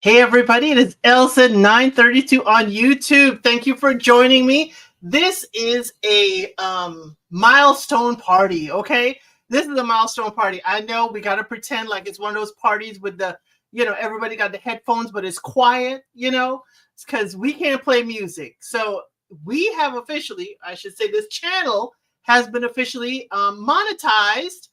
Hey everybody, it is ElCid 932 on YouTube. Thank you for joining me. This is a milestone party, okay? This is a milestone party. I know we got to pretend like it's one of those parties with the, everybody got the headphones, but it's quiet, it's because we can't play music. So we have officially, I should say, this channel has been officially monetized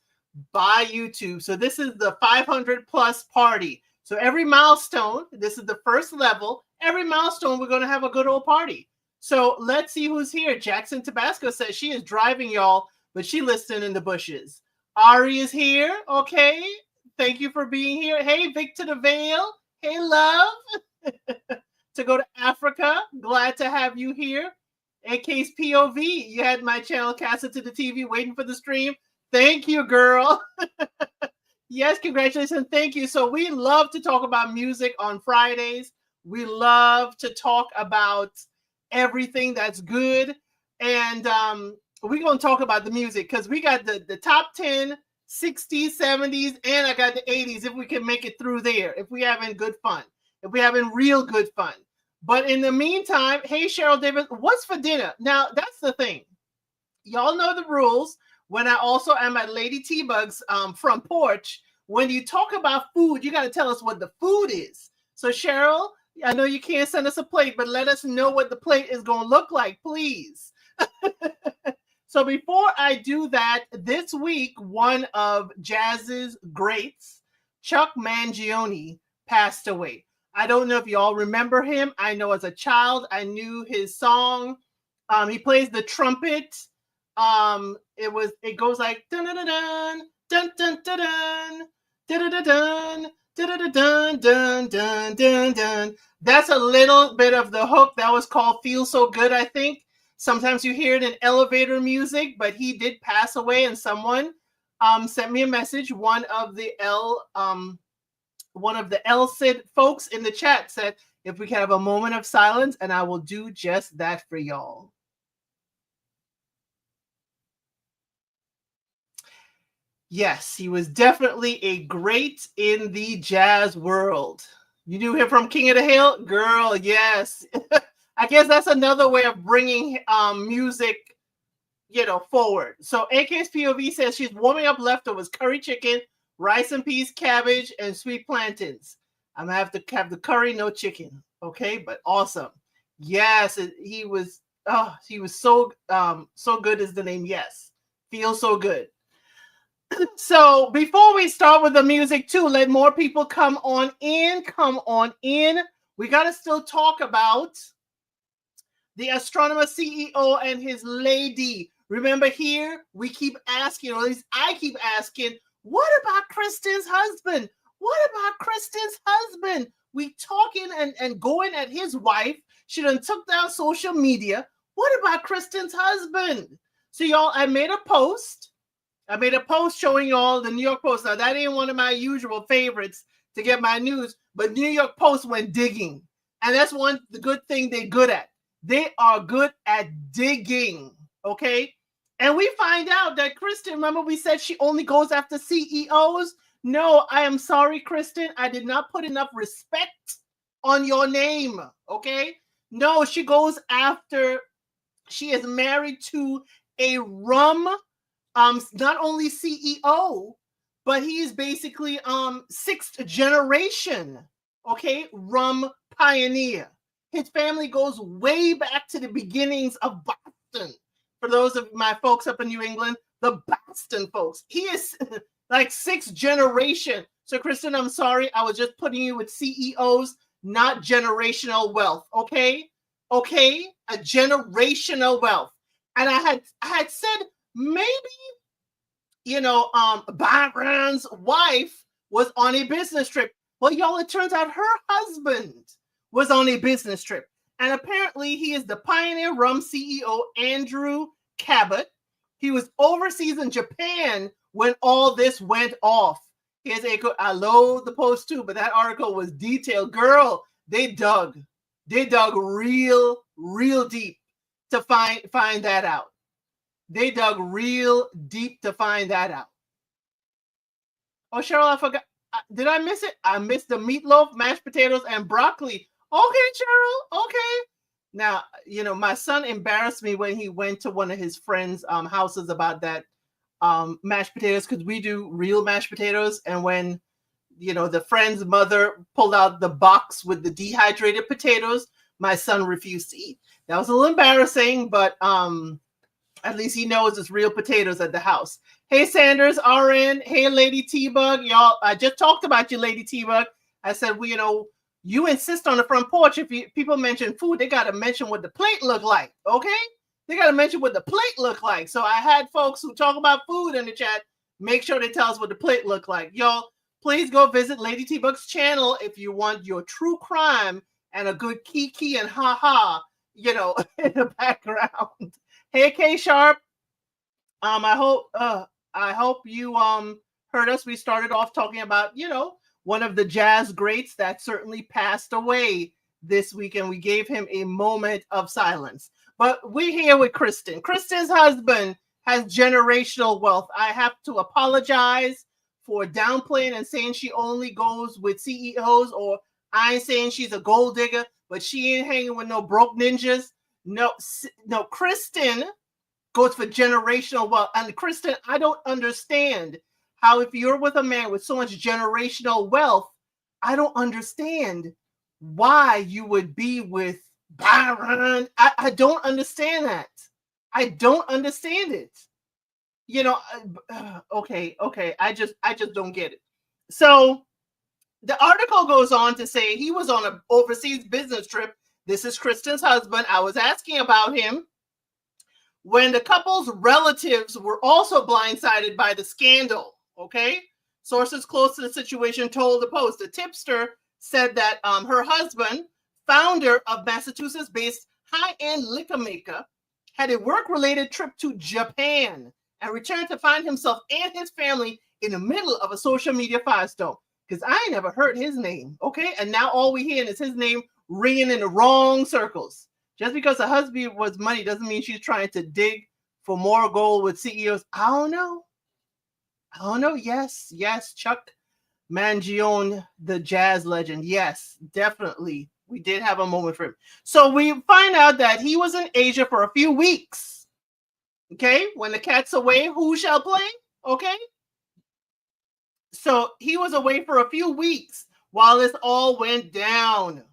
by YouTube. So this is the 500 plus party. So every milestone, this is the first level. Every milestone, we're going to have a good old party. So let's see who's here. Jackson Tabasco says she is driving, y'all, but she listening in the bushes. Ari is here. Okay. Thank you for being here. Hey, Victor the Vale. Hey, love. To go to Africa. Glad to have you here. AK's POV. You had my channel casted to the TV waiting for the stream. Thank you, girl. Yes, congratulations. Thank you. So we love to talk about music on Fridays. We love to talk about everything that's good. And we're going to talk about the music because we got the top 10, 60s, 70s, and I got the 80s if we can make it through there, if we having good fun, if we having real good fun. But in the meantime, hey, Cheryl Davis, what's for dinner? Now, that's the thing. Y'all know the rules. When I also am at Lady T-Bug's front porch, when you talk about food, you got to tell us what the food is. So Cheryl, I know you can't send us a plate, but let us know what the plate is going to look like, please. So before I do that, this week, one of jazz's greats, Chuck Mangione, passed away. I don't know if you all remember him. I know as a child, I knew his song. He plays the trumpet. It goes like dun dun dun dun dun dun dun dun dun dun dun dun dun dun dun. That's a little bit of the hook. That was called "Feel So Good," I think. Sometimes you hear it in elevator music, but he did pass away, and someone sent me a message. One of the ElCid folks in the chat said if we can have a moment of silence, and I will do just that for y'all. Yes, he was definitely a great in the jazz world. You knew him from King of the Hill? Girl, yes. I guess that's another way of bringing music, forward. So AK's POV says she's warming up leftovers, curry chicken, rice and peas, cabbage, and sweet plantains. I'm going to have to have the curry, no chicken. Okay, but awesome. Yes, he was so good is the name. Yes, feels so good. So before we start with the music too, let more people come on in. We got to still talk about the astronomer CEO and his lady. Remember here, we keep asking, or at least I keep asking, what about Kristen's husband? What about Kristen's husband? We talking and going at his wife. She done took down social media. What about Kristen's husband? So y'all, I made a post showing y'all the New York Post. Now, that ain't one of my usual favorites to get my news, but New York Post went digging. And that's the good thing they're good at. They are good at digging, okay? And we find out that Kristen, remember we said she only goes after CEOs? No, I am sorry, Kristen. I did not put enough respect on your name, okay? No, she goes after, she is married to a rum not only CEO, but he is basically sixth generation, okay, rum pioneer. His family goes way back to the beginnings of Boston. For those of my folks up in New England, the Boston folks. He is like sixth generation. So, Kristen, I'm sorry. I was just putting you with CEOs, not generational wealth, okay? Okay? A generational wealth. And I had said, maybe, Byron's wife was on a business trip. Well, y'all, it turns out her husband was on a business trip. And apparently he is the Pioneer Rum CEO, Andrew Cabot. He was overseas in Japan when all this went off. I load the post too, but that article was detailed. Girl, they dug real deep to find that out. They dug real deep to find that out. Oh, Cheryl, I forgot. Did I miss it? I missed the meatloaf, mashed potatoes, and broccoli. Okay, Cheryl. Okay. Now, my son embarrassed me when he went to one of his friends' houses about that mashed potatoes, because we do real mashed potatoes. And when, the friend's mother pulled out the box with the dehydrated potatoes, my son refused to eat. That was a little embarrassing, but at least he knows it's real potatoes at the house. Hey, Sanders, RN. Hey, Lady T-Bug. Y'all, I just talked about you, Lady T-Bug. I said, well, you insist on the front porch. If people mention food, they got to mention what the plate look like, okay? They got to mention what the plate look like. So I had folks who talk about food in the chat, make sure they tell us what the plate look like. Y'all, please go visit Lady T-Bug's channel if you want your true crime and a good kiki and ha-ha, in the background. Hey, K Sharp. I hope you heard us. We started off talking about, one of the jazz greats that certainly passed away this week, and we gave him a moment of silence. But we're here with Kristen. Kristen's husband has generational wealth. I have to apologize for downplaying and saying she only goes with CEOs, or I ain't saying she's a gold digger, but she ain't hanging with no broke ninjas. No, Kristen goes for generational wealth. And Kristen, I don't understand how, if you're with a man with so much generational wealth, I don't understand why you would be with Byron. I don't understand that. I don't understand it. Okay. I just don't get it. So the article goes on to say he was on an overseas business trip. This is Kristen's husband. I was asking about him when the couple's relatives were also blindsided by the scandal. Okay. Sources close to the situation told the Post. The tipster said that her husband, founder of Massachusetts-based high-end liquor maker, had a work-related trip to Japan and returned to find himself and his family in the middle of a social media firestorm. Because I ain't never heard his name. Okay. And now all we hear is his name ringing in the wrong circles. Just because her husband was money doesn't mean she's trying to dig for more gold with CEOs. I don't know. Yes, Chuck Mangione, the jazz legend. Yes, definitely. We did have a moment for him. So we find out that he was in Asia for a few weeks. Okay, when the cat's away, who shall play? Okay. So he was away for a few weeks while this all went down.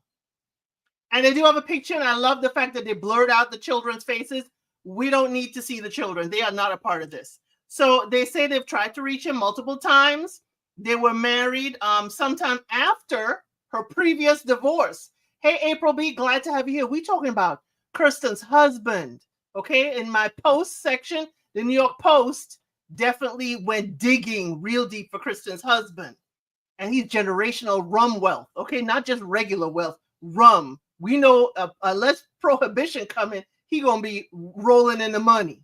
And they do have a picture, and I love the fact that they blurred out the children's faces. We don't need to see the children. They are not a part of this. So they say they've tried to reach him multiple times. They were married sometime after her previous divorce. Hey, April B., glad to have you here. We're talking about Kristen's husband. Okay, in my post section, the New York Post definitely went digging real deep for Kristen's husband. And he's generational rum wealth. Okay, not just regular wealth, rum. We know unless prohibition coming, he gonna be rolling in the money.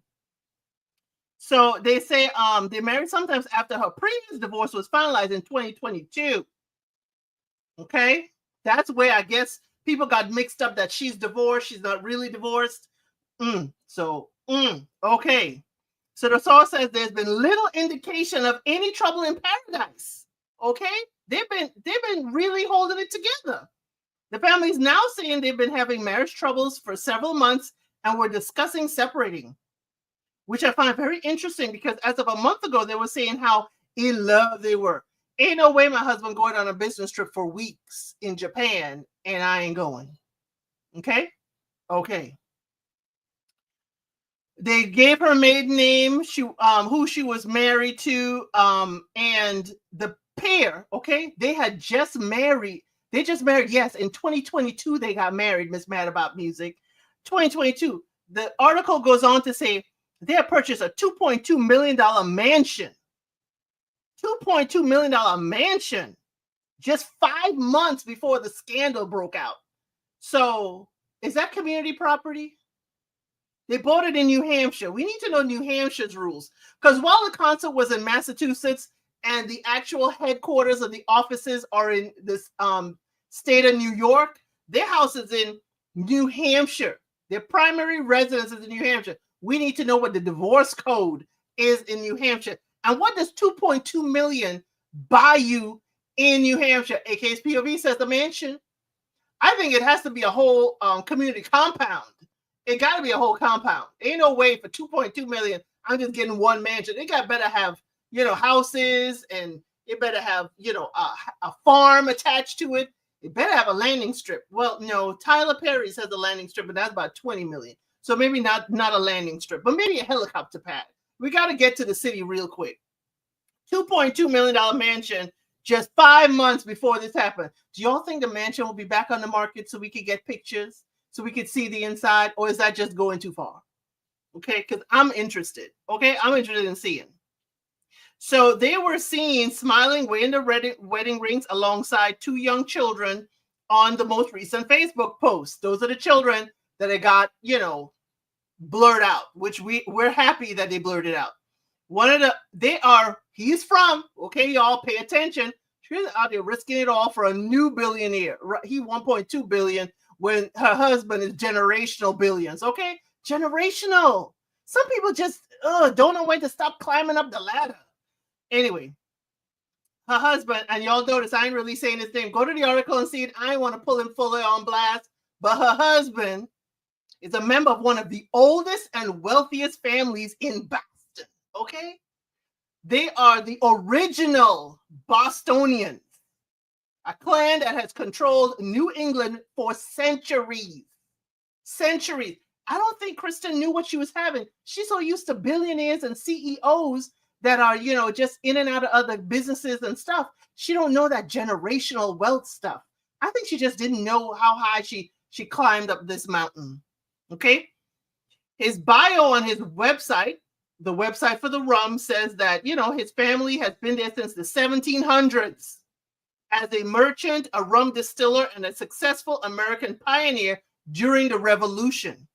So they say they married sometimes after her previous divorce was finalized in 2022. Okay, that's where I guess people got mixed up that she's divorced. She's not really divorced. Okay. So the source says there's been little indication of any trouble in paradise. Okay, they've been really holding it together. The family's now saying they've been having marriage troubles for several months and were discussing separating, which I find very interesting because as of a month ago, they were saying how in love they were. Ain't no way my husband going on a business trip for weeks in Japan and I ain't going. Okay. They gave her maiden name, who she was married to, and the pair, okay, they had just married. They just married, yes, in 2022 they got married, Miss Mad About Music. 2022. The article goes on to say they had purchased a $2.2 million mansion. $2.2 million mansion just 5 months before the scandal broke out. So is that community property? They bought it in New Hampshire. We need to know New Hampshire's rules. Because while the concert was in Massachusetts and the actual headquarters of the offices are in this state of New York, their house is in New Hampshire. Their primary residence is in New Hampshire. We need to know what the divorce code is in New Hampshire. And what does $2.2 million buy you in New Hampshire. AK's POV says the mansion. I think it has to be a whole community compound. It got to be a whole compound. Ain't no way for 2.2 million. I'm just getting one mansion. It got better have, houses, and it better have, a farm attached to it. It better have a landing strip. Well, no, Tyler Perry's has a landing strip, and that's about 20 million. So maybe not a landing strip, but maybe a helicopter pad. We got to get to the city real quick. $2.2 million mansion just 5 months before this happened. Do y'all think the mansion will be back on the market so we could get pictures, so we could see the inside, or is that just going too far? Okay, because I'm interested. Okay, I'm interested in seeing. So they were seen smiling, wearing the wedding rings alongside two young children on the most recent Facebook post. Those are the children that it got, blurred out, which we're happy that they blurred it out. He's from, okay, y'all pay attention. She's out there risking it all for a new billionaire. He 1.2 billion when her husband is generational billions. Okay, generational. Some people just don't know when to stop climbing up the ladder. Anyway, her husband, and y'all notice I ain't really saying his name. Go to the article and see it. I want to pull him fully on blast, but her husband is a member of one of the oldest and wealthiest families in Boston. Okay, they are the original Bostonians, a clan that has controlled New England for centuries. Centuries. I don't think Kristen knew what she was having. She's so used to billionaires and CEOs that are, just in and out of other businesses and stuff. She don't know that generational wealth stuff. I think she just didn't know how high she climbed up this mountain. Okay. His bio on his website, the website for the rum, says that, his family has been there since the 1700s as a merchant, a rum distiller, and a successful American pioneer during the Revolution.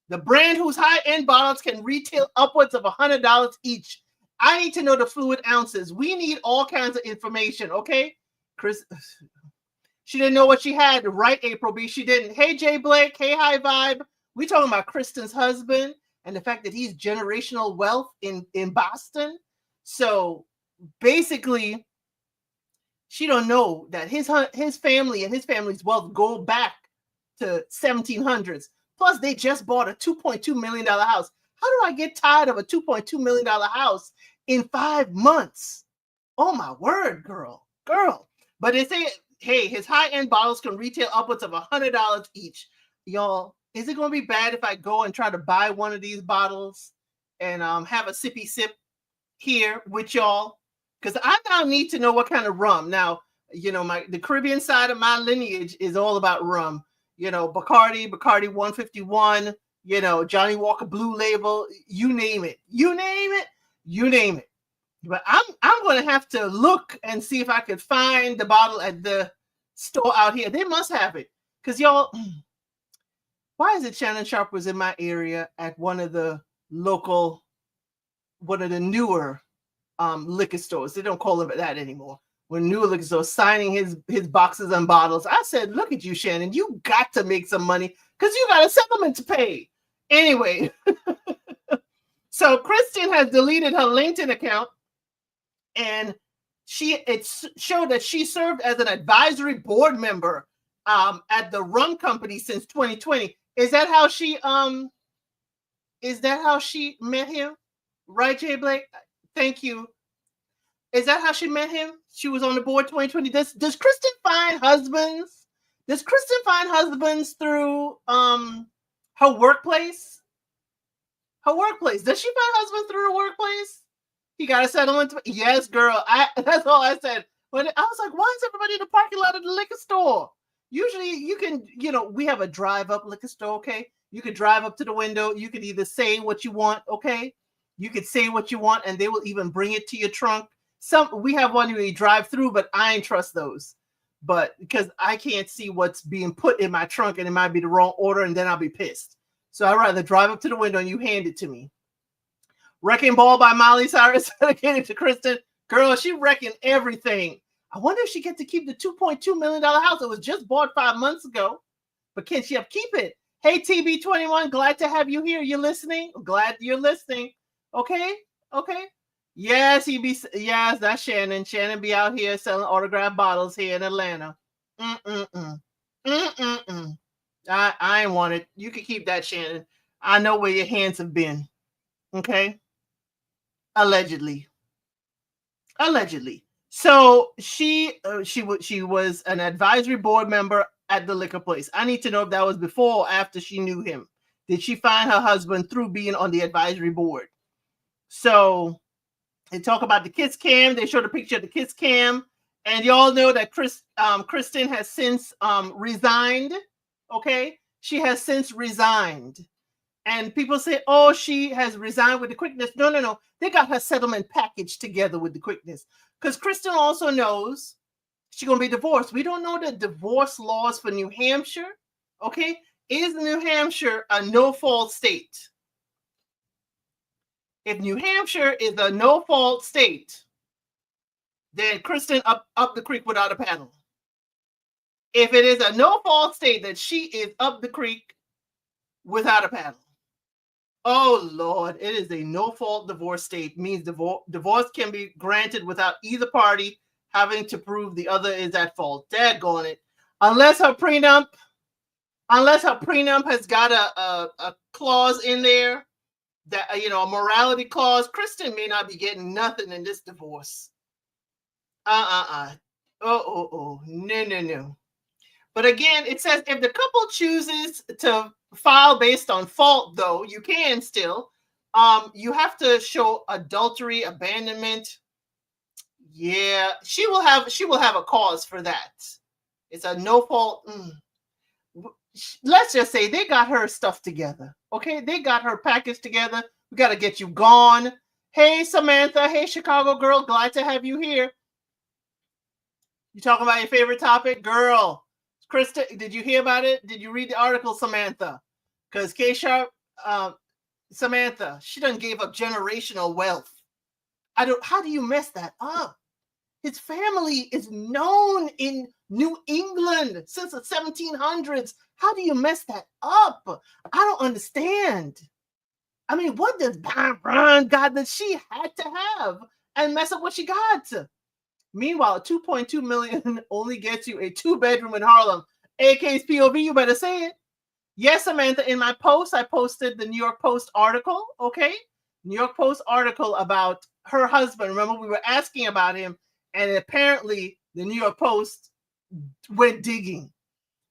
The brand whose high-end bottles can retail upwards of $100 each. I need to know the fluid ounces. We need all kinds of information, okay? Chris, she didn't know what she had, right, April B? She didn't. Hey, Jay Blake. Hey, High Vibe. We talking about Kristen's husband and the fact that he's generational wealth in Boston. So basically, she don't know that his family and his family's wealth go back to 1700s. Plus, they just bought a $2.2 million house. How do I get tired of a $2.2 million house in 5 months? Oh, my word, girl. But they say, hey, his high-end bottles can retail upwards of $100 each. Y'all, is it going to be bad if I go and try to buy one of these bottles and have a sippy sip here with y'all? Because I now need to know what kind of rum. Now, the Caribbean side of my lineage is all about rum. Bacardi 151, Johnny Walker Blue Label, you name it. But I'm going to have to look and see if I could find the bottle at the store out here. They must have it. Because y'all, why is it Shannon Sharp was in my area at one of the newer liquor stores? They don't call them that anymore. When new liquor stores signing his boxes and bottles. I said, look at you, Shannon. You got to make some money because you got a settlement to pay. Anyway, so Kristen has deleted her LinkedIn account, and it showed that she served as an advisory board member at the rum company since 2020. Is that how she met him? Right, Jay Blake? Thank you. Is that how she met him? She was on the board 2020. Does Kristen find husbands? Does Kristen find husbands through her workplace? Does she find husbands through her workplace? He got a settlement. Yes, girl. That's all I said. When I was like, why is everybody in the parking lot of the liquor store? Usually you can, we have a drive-up liquor store, okay? You could drive up to the window. You could either say what you want, okay? You could say what you want, and they will even bring it to your trunk. We have one where you drive through, but I ain't trust those. But because I can't see what's being put in my trunk, and it might be the wrong order, and then I'll be pissed. So I'd rather drive up to the window and you hand it to me. Wrecking Ball by Miley Cyrus dedicated to Kristen. Girl, she wrecking everything. I wonder if she gets to keep the $2.2 million house that was just bought 5 months ago. But can she keep it? Hey, TB21, glad to have you here. You're listening? I'm glad you're listening. Okay. Yes, yes, that's Shannon. Shannon be out here selling autographed bottles here in Atlanta. Mm-mm-mm. Mm-mm-mm. I ain't want it. You can keep that, Shannon. I know where your hands have been. Okay? Allegedly. Allegedly. So she was an advisory board member at the liquor place. I need to know if that was before or after she knew him. Did she find her husband through being on the advisory board? So they talk about the kiss cam. They showed a picture of the kiss cam, and y'all know that Kristen has since resigned. Okay, she has since resigned, and people say, "Oh, she has resigned with the quickness." No, no, no. They got her settlement package together with the quickness, because Kristen also knows she's gonna be divorced. We don't know the divorce laws for New Hampshire. Okay, is New Hampshire a no-fault state? If New Hampshire is a no-fault state, then Kristen up the creek without a paddle. If it is a no-fault state, then she is up the creek without a paddle. Oh Lord, it is a no-fault divorce state. Means divorce can be granted without either party having to prove the other is at fault. Daggone it. Unless her prenup has got a clause in there that a morality clause, Kristen may not be getting nothing in this divorce. Oh, no. But again, it says if the couple chooses to file based on fault, though, you can still. You have to show adultery, abandonment. Yeah, she will have a cause for that. It's a no fault. Let's just say they got her stuff together. Okay, they got her package together. We got to get you gone. Hey, Samantha. Hey, Chicago girl. Glad to have you here. You talking about your favorite topic? Girl, Krista, did you hear about it? Did you read the article, Samantha? Because K Sharp, Samantha, she done gave up generational wealth. How do you mess that up? His family is known in New England since the 1700s. How do you mess that up? I don't understand. I mean, what does Brian got that she had to have and mess up what she got? Meanwhile, 2.2 million only gets you a 2-bedroom in Harlem. AK's POV, you better say it. Yes, Samantha, in my post, I posted the New York Post article, okay? New York Post article about her husband. Remember, we were asking about him, and apparently the New York Post went digging.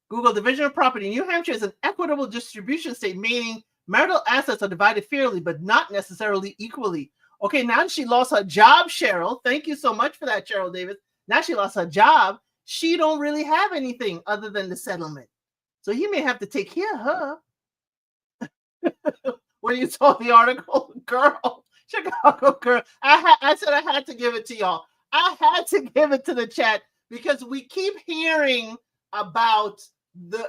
Google division of property. New Hampshire is an equitable distribution state, meaning marital assets are divided fairly, but not necessarily equally. Okay, now she lost her job, Cheryl. Thank you so much for that, Cheryl Davis. Now she lost her job. She don't really have anything other than the settlement. So he may have to take care of her. When you saw the article, girl, Chicago girl, I said I had to give it to y'all. I had to give it to the chat because we keep hearing about the,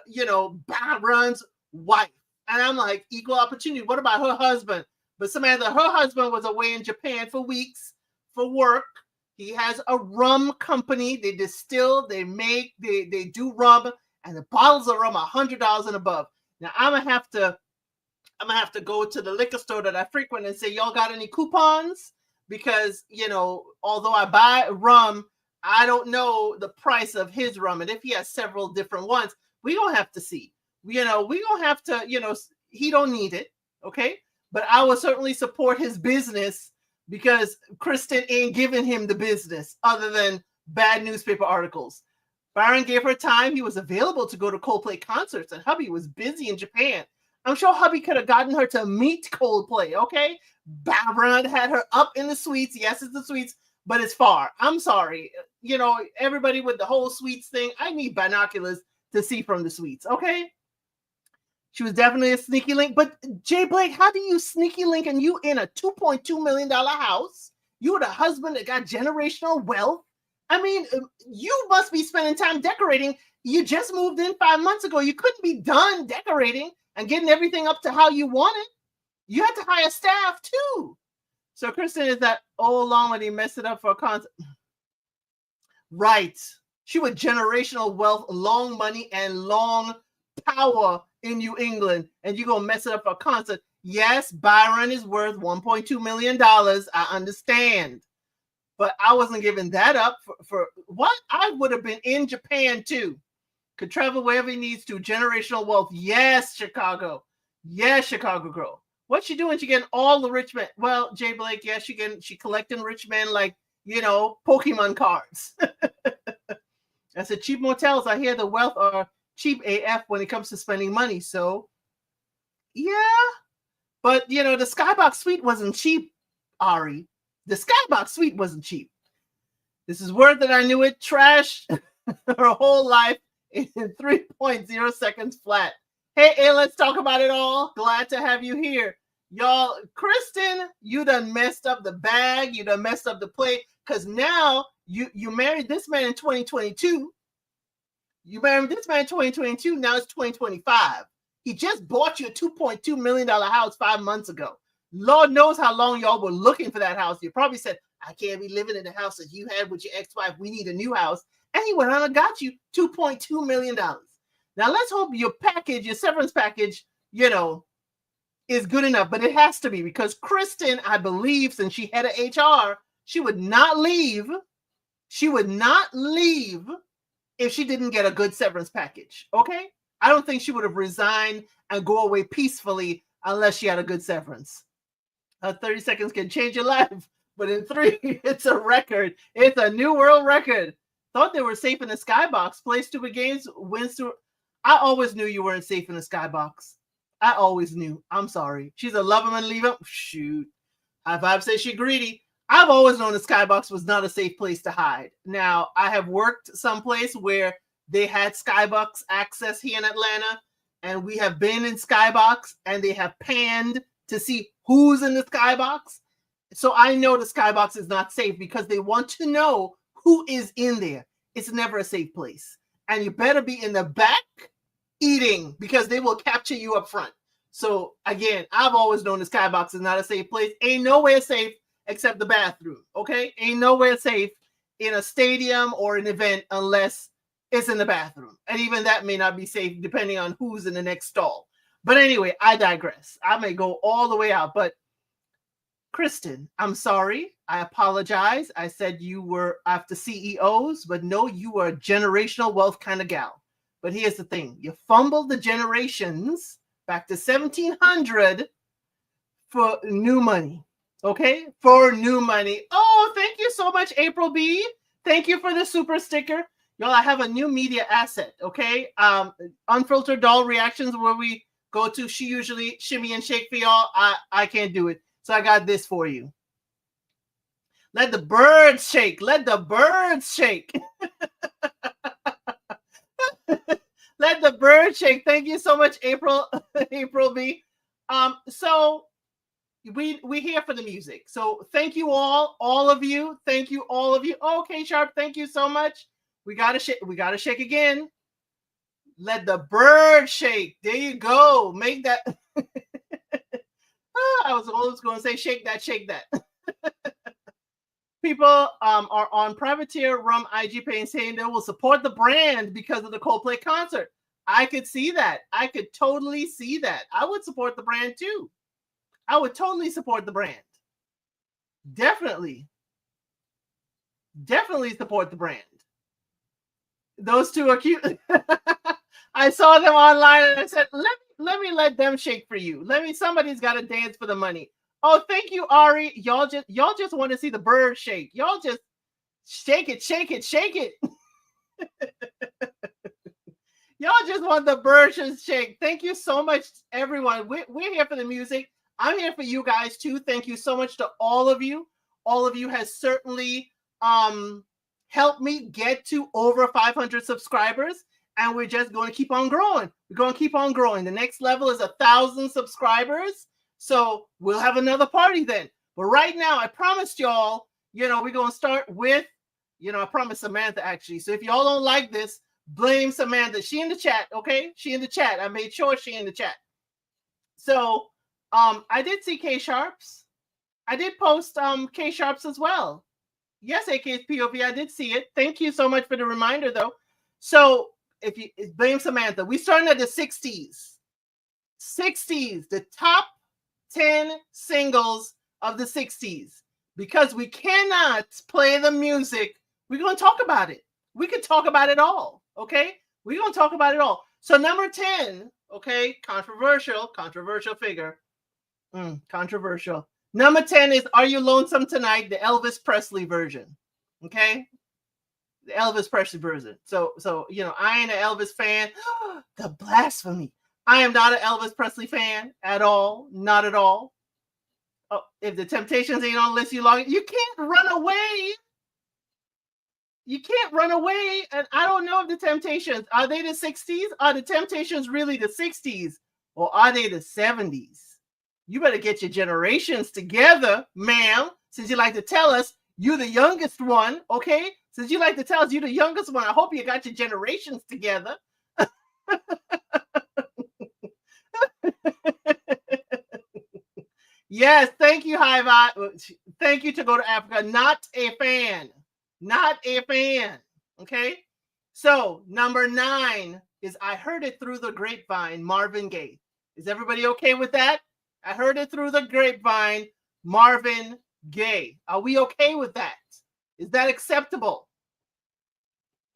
Byron's wife. And I'm like, equal opportunity. What about her husband? But Samantha, her husband was away in Japan for weeks for work. He has a rum company. They distill, they make, they do rum, and the bottles of rum are $100 and above. Now I'm gonna have to go to the liquor store that I frequent and say, y'all got any coupons? Because although I buy rum, I don't know the price of his rum, and if he has several different ones, we gonna have to see. We gonna have to. He don't need it, okay? But I will certainly support his business because Kristen ain't giving him the business other than bad newspaper articles. Byron gave her time. He was available to go to Coldplay concerts, and hubby was busy in Japan. I'm sure hubby could have gotten her to meet Coldplay, okay? Byron had her up in the suites. Yes, it's the suites, but it's far. I'm sorry. Everybody with the whole suites thing, I need binoculars to see from the suites, okay? She was definitely a sneaky link. But Jay Blake, how do you sneaky link and you in a $2.2 million house? You were the husband that got generational wealth. I mean, you must be spending time decorating. You just moved in 5 months ago. You couldn't be done decorating and getting everything up to how you wanted. You had to hire staff too. So Kristen is that old long when he messed it up for a concert. Right. She was generational wealth, long money, and long power in New England, and you're gonna mess it up for a concert. Yes, Byron is worth $1.2 million. I understand. But I wasn't giving that up for what? I would have been in Japan too. Could travel wherever he needs to. Generational wealth. Yes, Chicago. Yes, Chicago girl. What's she doing? She getting all the rich men. Well, Jay Blake, yes, she collecting rich men like, Pokemon cards. I said cheap motels. I hear the wealth are cheap AF when it comes to spending money. So, yeah. But, the Skybox Suite wasn't cheap, Ari. The Skybox Suite wasn't cheap. This is word that I knew it. Trash her whole life in 3.0 seconds flat. Hey, let's talk about it all. Glad to have you here. Y'all, Kristen, you done messed up the bag. You done messed up the plate. Because now you married this man in 2022. You married this man in 2022. Now it's 2025. He just bought you a $2.2 million house 5 months ago. Lord knows how long y'all were looking for that house. You probably said, I can't be living in the house that you had with your ex-wife. We need a new house. And he went on and got you $2.2 million. Now, let's hope your package, your severance package, is good enough. But it has to be, because Kristen, I believe, since she had an HR, she would not leave. She would not leave if she didn't get a good severance package. Okay? I don't think she would have resigned and go away peacefully unless she had a good severance. 30 seconds can change your life, but in 3, it's a record. It's a new world record. Thought they were safe in the Skybox. Play stupid games, wins to. I always knew you weren't safe in the Skybox. I always knew. I'm sorry. She's a love him and leave him. Shoot. High five says she greedy. I've always known the Skybox was not a safe place to hide. Now, I have worked someplace where they had Skybox access here in Atlanta, and we have been in Skybox, and they have panned to see who's in the Skybox. So I know the Skybox is not safe because they want to know who is in there. It's never a safe place. And you better be in the back eating, because they will capture you up front. So again, I've always known the Skybox is not a safe place. Ain't nowhere safe except the bathroom, okay? Ain't nowhere safe in a stadium or an event unless it's in the bathroom. And even that may not be safe depending on who's in the next stall. But anyway, I digress. I may go all the way out. But Kristen, I'm sorry. I apologize. I said you were after CEOs, but no, you were a generational wealth kind of gal. But here's the thing. You fumbled the generations back to 1700 for new money. Okay? For new money. Oh, thank you so much, April B. Thank you for the super sticker. Y'all, I have a new media asset, okay? Unfiltered doll reactions where we go to She Usually Shimmy and Shake for y'all. I can't do it. So I got this for you. Let the birds shake. Let the birds shake. Let the birds shake. Thank you so much, April B. So we here for the music. So thank you all of you. Thank you, all of you. Okay, Sharp, thank you so much. We gotta shake again. Let the bird shake. There you go. Make that. I was always going to say, shake that, shake that. People are on Privateer Rum IG page saying they will support the brand because of the Coldplay concert. I could see that. I could totally see that. I would support the brand too. I would totally support the brand. Definitely. Definitely support the brand. Those two are cute. I saw them online and I said, let me let them shake for you. Somebody's got to dance for the money. Oh, thank you, Ari. Y'all just want to see the bird shake. Y'all just shake it, shake it, shake it. Y'all just want the bird to shake. Thank you so much, everyone. We're here for the music. I'm here for you guys too. Thank you so much to all of you. All of you has certainly helped me get to over 500 subscribers. And we're just going to keep on growing. We're going to keep on growing. The next level is 1,000 subscribers. So we'll have another party then. But right now, I promised y'all, we're going to start with, I promised Samantha actually. So if y'all don't like this, blame Samantha. She in the chat, okay? She in the chat. I made sure she in the chat. So I did see K Sharps. I did post K Sharps as well. Yes, AK's POV, I did see it. Thank you so much for the reminder though. So if you blame Samantha, we starting at the 60s. 60s, the top 10 singles of the 60s. Because we cannot play the music, we're going to talk about it. We can talk about it all, okay? We're going to talk about it all. So number 10, okay, controversial figure. Controversial. Number 10 is Are You Lonesome Tonight, the Elvis Presley version, okay? The Elvis Presley version. So you know, I ain't an Elvis fan. The blasphemy. I am not an Elvis Presley fan at all. Not at all. Oh, if the Temptations ain't on the list you long, you can't run away. You can't run away. And I don't know if the Temptations, are they the 60s? Are the Temptations really the 60s? Or are they the 70s? You better get your generations together, ma'am. Since you like to tell us you're the youngest one, okay? Since you like to tell us you're the youngest one, I hope you got your generations together. Yes, thank you, Hive. Thank you to Go to Africa. Not a fan. Not a fan. Okay? So, number 9 is I Heard It Through the Grapevine, Marvin Gaye. Is everybody okay with that? I Heard It Through the Grapevine, Marvin Gaye. Are we okay with that? Is that acceptable?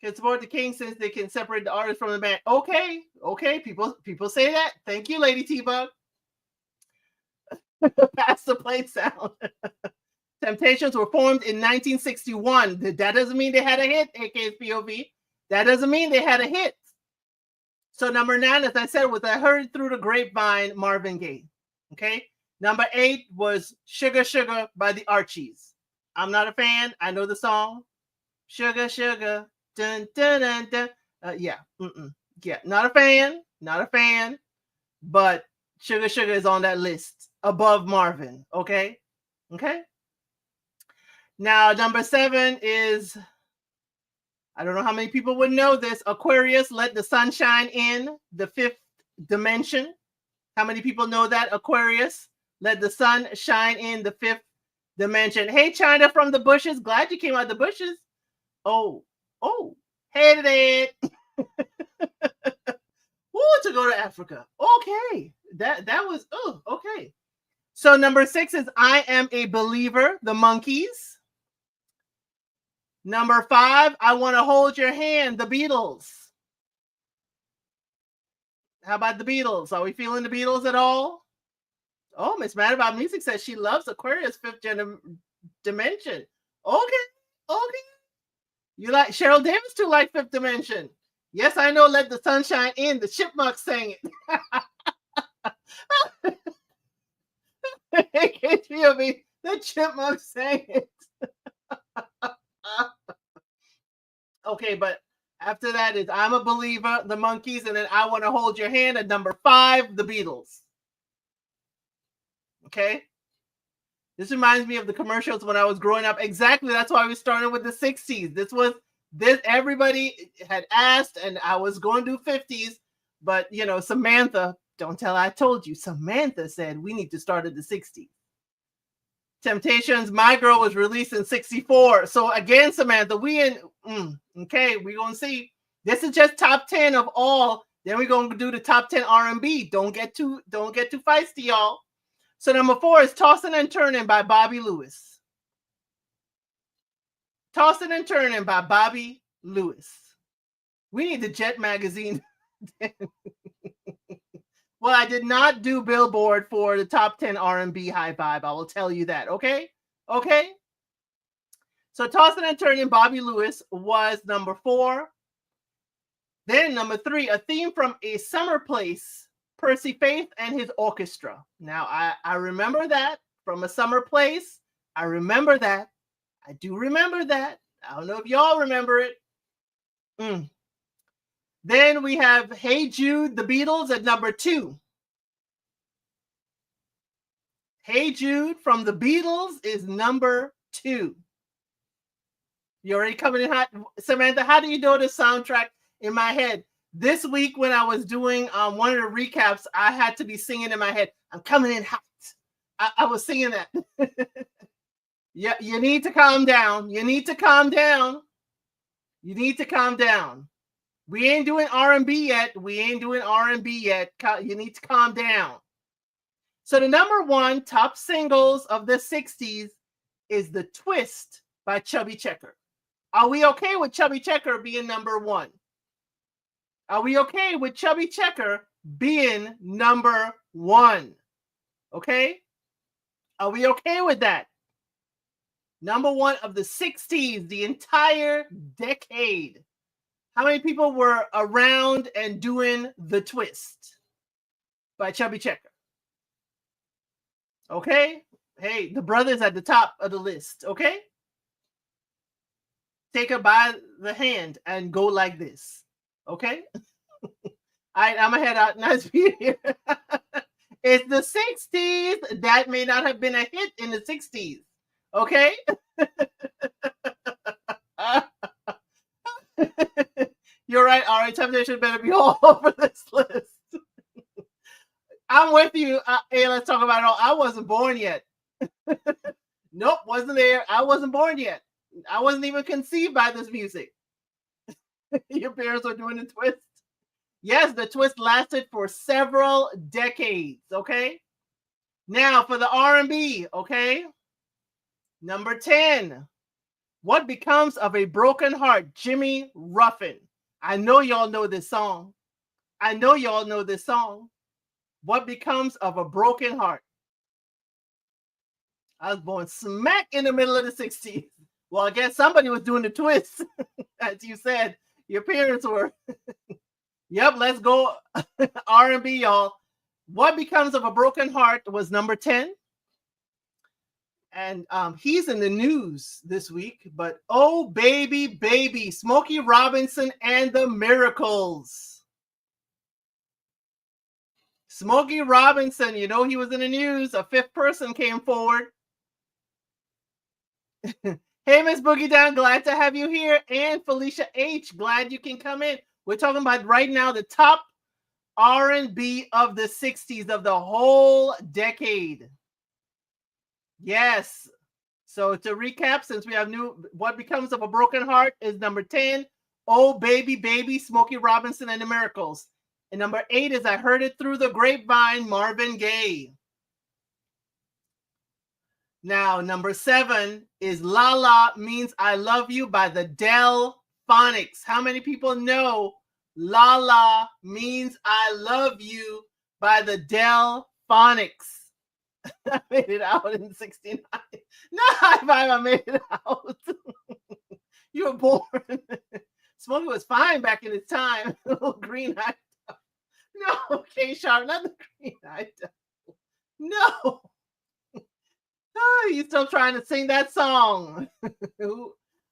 Can support the king since they can separate the artist from the band. Okay. People say that. Thank you, Lady T-Bug. Pass the plate sound. Temptations were formed in 1961. That doesn't mean they had a hit, AK's POV. That doesn't mean they had a hit. So number 9, as I said, was I Heard It Through the Grapevine, Marvin Gaye. Okay. Number 8 was Sugar Sugar by the Archies. I'm not a fan. I know the song. Sugar Sugar. Dun, dun, dun, dun. Yeah. Yeah. Not a fan. Not a fan. But Sugar Sugar is on that list above Marvin. Okay. Okay. Now, number 7 is, I don't know how many people would know this, Aquarius, Let the Sunshine In, the 5th dimension. How many people know that? Aquarius, Let the Sun Shine In, the 5th dimension. Hey, China from the bushes. Glad you came out of the bushes. Oh, hated it. To go to Africa. Okay. That was, okay. So number 6 is I Am a Believer, the Monkees. Number 5, I Want to Hold Your Hand, the Beatles. How about the Beatles? Are we feeling the Beatles at all? Oh, Miss Mad About Music says she loves Aquarius 5th dimension. Okay. You like Cheryl Davis too, like 5th dimension. Yes, I know. Let the Sunshine In. The Chipmunks sang it. The Chipmunks sang it. Okay, but after that is I'm a Believer, the Monkees, and then I Want to Hold Your Hand at number 5, the Beatles. Okay. This reminds me of the commercials when I was growing up. Exactly. That's why we started with the 60s. This everybody had asked, and I was going to do 50s, but you know, Samantha, don't tell I told you. Samantha said we need to start at the 60s. Temptations, My Girl was released in 64. So again, Samantha, okay, we're gonna see. This is just top 10 of all. Then we're gonna do the top 10 R&B. Don't get too feisty, y'all. So number 4 is Tossing and Turning by Bobby Lewis. Tossing and Turning by Bobby Lewis. We need the Jet magazine. Well, I did not do Billboard for the top 10 R&B high vibe. I will tell you that. Okay. So Tossing and Turning, Bobby Lewis was number 4. Then number 3, A Theme from a Summer Place, Percy Faith and his orchestra. Now, I remember that from A Summer Place. I remember that. I do remember that. I don't know if y'all remember it. Then we have Hey Jude, the Beatles at number 2. Hey Jude from the Beatles is number 2. You already coming in hot. Samantha, how do you know the soundtrack in my head? This week when I was doing one of the recaps, I had to be singing in my head, I'm coming in hot. I was singing that. Yeah, you need to calm down. You need to calm down. We ain't doing R&B yet. You need to calm down. So the number one top singles of the 60s is The Twist by Chubby Checker. Are we okay with Chubby Checker being number one? Are we okay with Chubby Checker being number one? Okay? Are we okay with that? Number one of the 60s, the entire decade. How many people were around and doing The Twist by Chubby Checker? Okay? Hey, the brother's at the top of the list, okay? Take her by the hand and go like this, okay? All right, I'm gonna head out. Nice being here. It's the 60s. That may not have been a hit in the 60s, okay? You're right. All right, temptation better be all over this list. I'm with you. Hey, let's talk about it all. I wasn't born yet. Nope, wasn't there. I wasn't born yet. I wasn't even conceived by this music. Your parents were doing The Twist. Yes, The Twist lasted for several decades, okay? Now, for the R&B, okay? Number 10. What Becomes of a Broken Heart, Jimmy Ruffin. I know y'all know this song. I know y'all know this song. What Becomes of a Broken Heart. I was born smack in the middle of the 60s. Well, I guess somebody was doing The Twist. As you said, your parents were. Yep, let's go R&B, y'all. What Becomes of a Broken Heart was number 10. And he's in the news this week. But oh, baby, baby, Smokey Robinson and the Miracles. Smokey Robinson, you know he was in the news. A fifth person came forward. Hey, Miss Boogie Down, glad to have you here. And Felicia H, glad you can come in. We're talking about right now the top R&B of the 60s, of the whole decade. Yes. So to recap, since we have new, What Becomes of a Broken Heart is number 10. Oh, baby, baby, Smokey Robinson and the Miracles. And number 8 is I Heard It Through the Grapevine, Marvin Gaye. Now, number 7 is La La Means I Love You by the Delphonics. How many people know La La Means I Love You by the Delphonics? I made it out in 69. No, I made it out. You were born. Smokey was fine back in his time. Little green eye. No, K-Sharp, not the green eye. No. Oh, he's still trying to sing that song.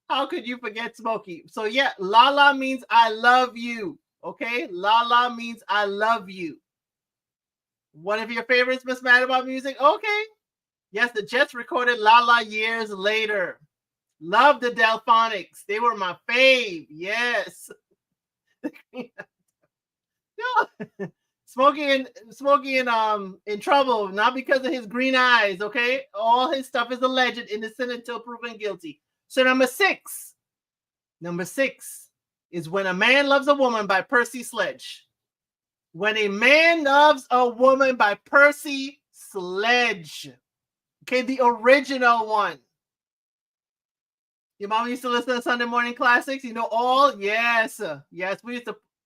How could you forget Smokey? So yeah, La La Means I Love You. Okay, La La Means I Love You. One of your favorites, Miss Mad About Music? Okay. Yes, the Jets recorded La La years later. Love the Delphonics. They were my fave. Yes. No. Smokey in trouble, not because of his green eyes, okay? All his stuff is alleged, innocent until proven guilty. So number 6 is When a Man Loves a Woman by Percy Sledge. When a Man Loves a Woman by Percy Sledge. Okay, the original one. Your mom used to listen to Sunday morning classics. You know all? Yes. Yes,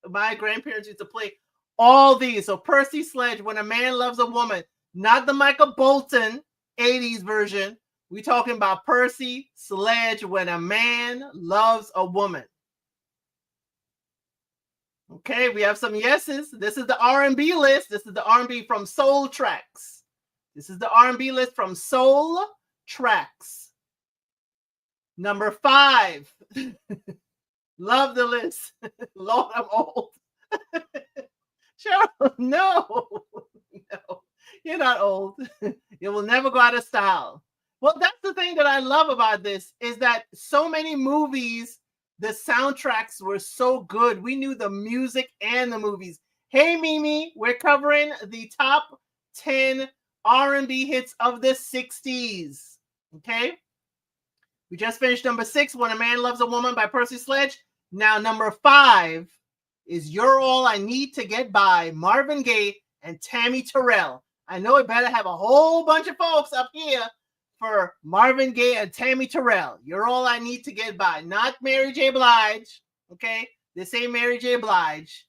my grandparents used to play all these. So Percy Sledge, When a Man Loves a Woman. Not the Michael Bolton 80s version. We're talking about Percy Sledge, When a Man Loves a Woman. Okay, we have some yeses. This is the R&B list. This is the R&B from Soul Tracks. This is the R&B list from Soul Tracks. Number 5. Love the list. Lord, I'm old. Cheryl, no. No, you're not old. You will never go out of style. Well, that's the thing that I love about this, is that so many movies, the soundtracks were so good. We knew the music and the movies. Hey, Mimi, we're covering the top 10 R&B hits of the 60s. Okay? We just finished number 6, When a Man Loves a Woman by Percy Sledge. Now, number 5 is You're All I Need to Get By, Marvin Gaye and Tammy Terrell. I know it better have a whole bunch of folks up here for Marvin Gaye and Tammy Terrell. You're all I need to get by. Not Mary J. Blige. Okay? This ain't Mary J. Blige.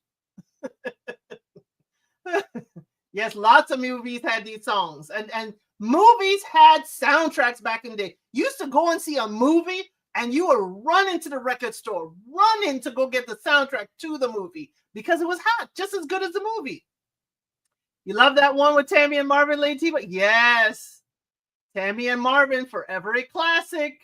Yes, lots of movies had these songs. And movies had soundtracks back in the day. You used to go and see a movie and you were running to the record store, running to go get the soundtrack to the movie because it was hot, just as good as the movie. You love that one with Tammy and Marvin Lane TV? Yes. Tammy and Marvin, forever a classic.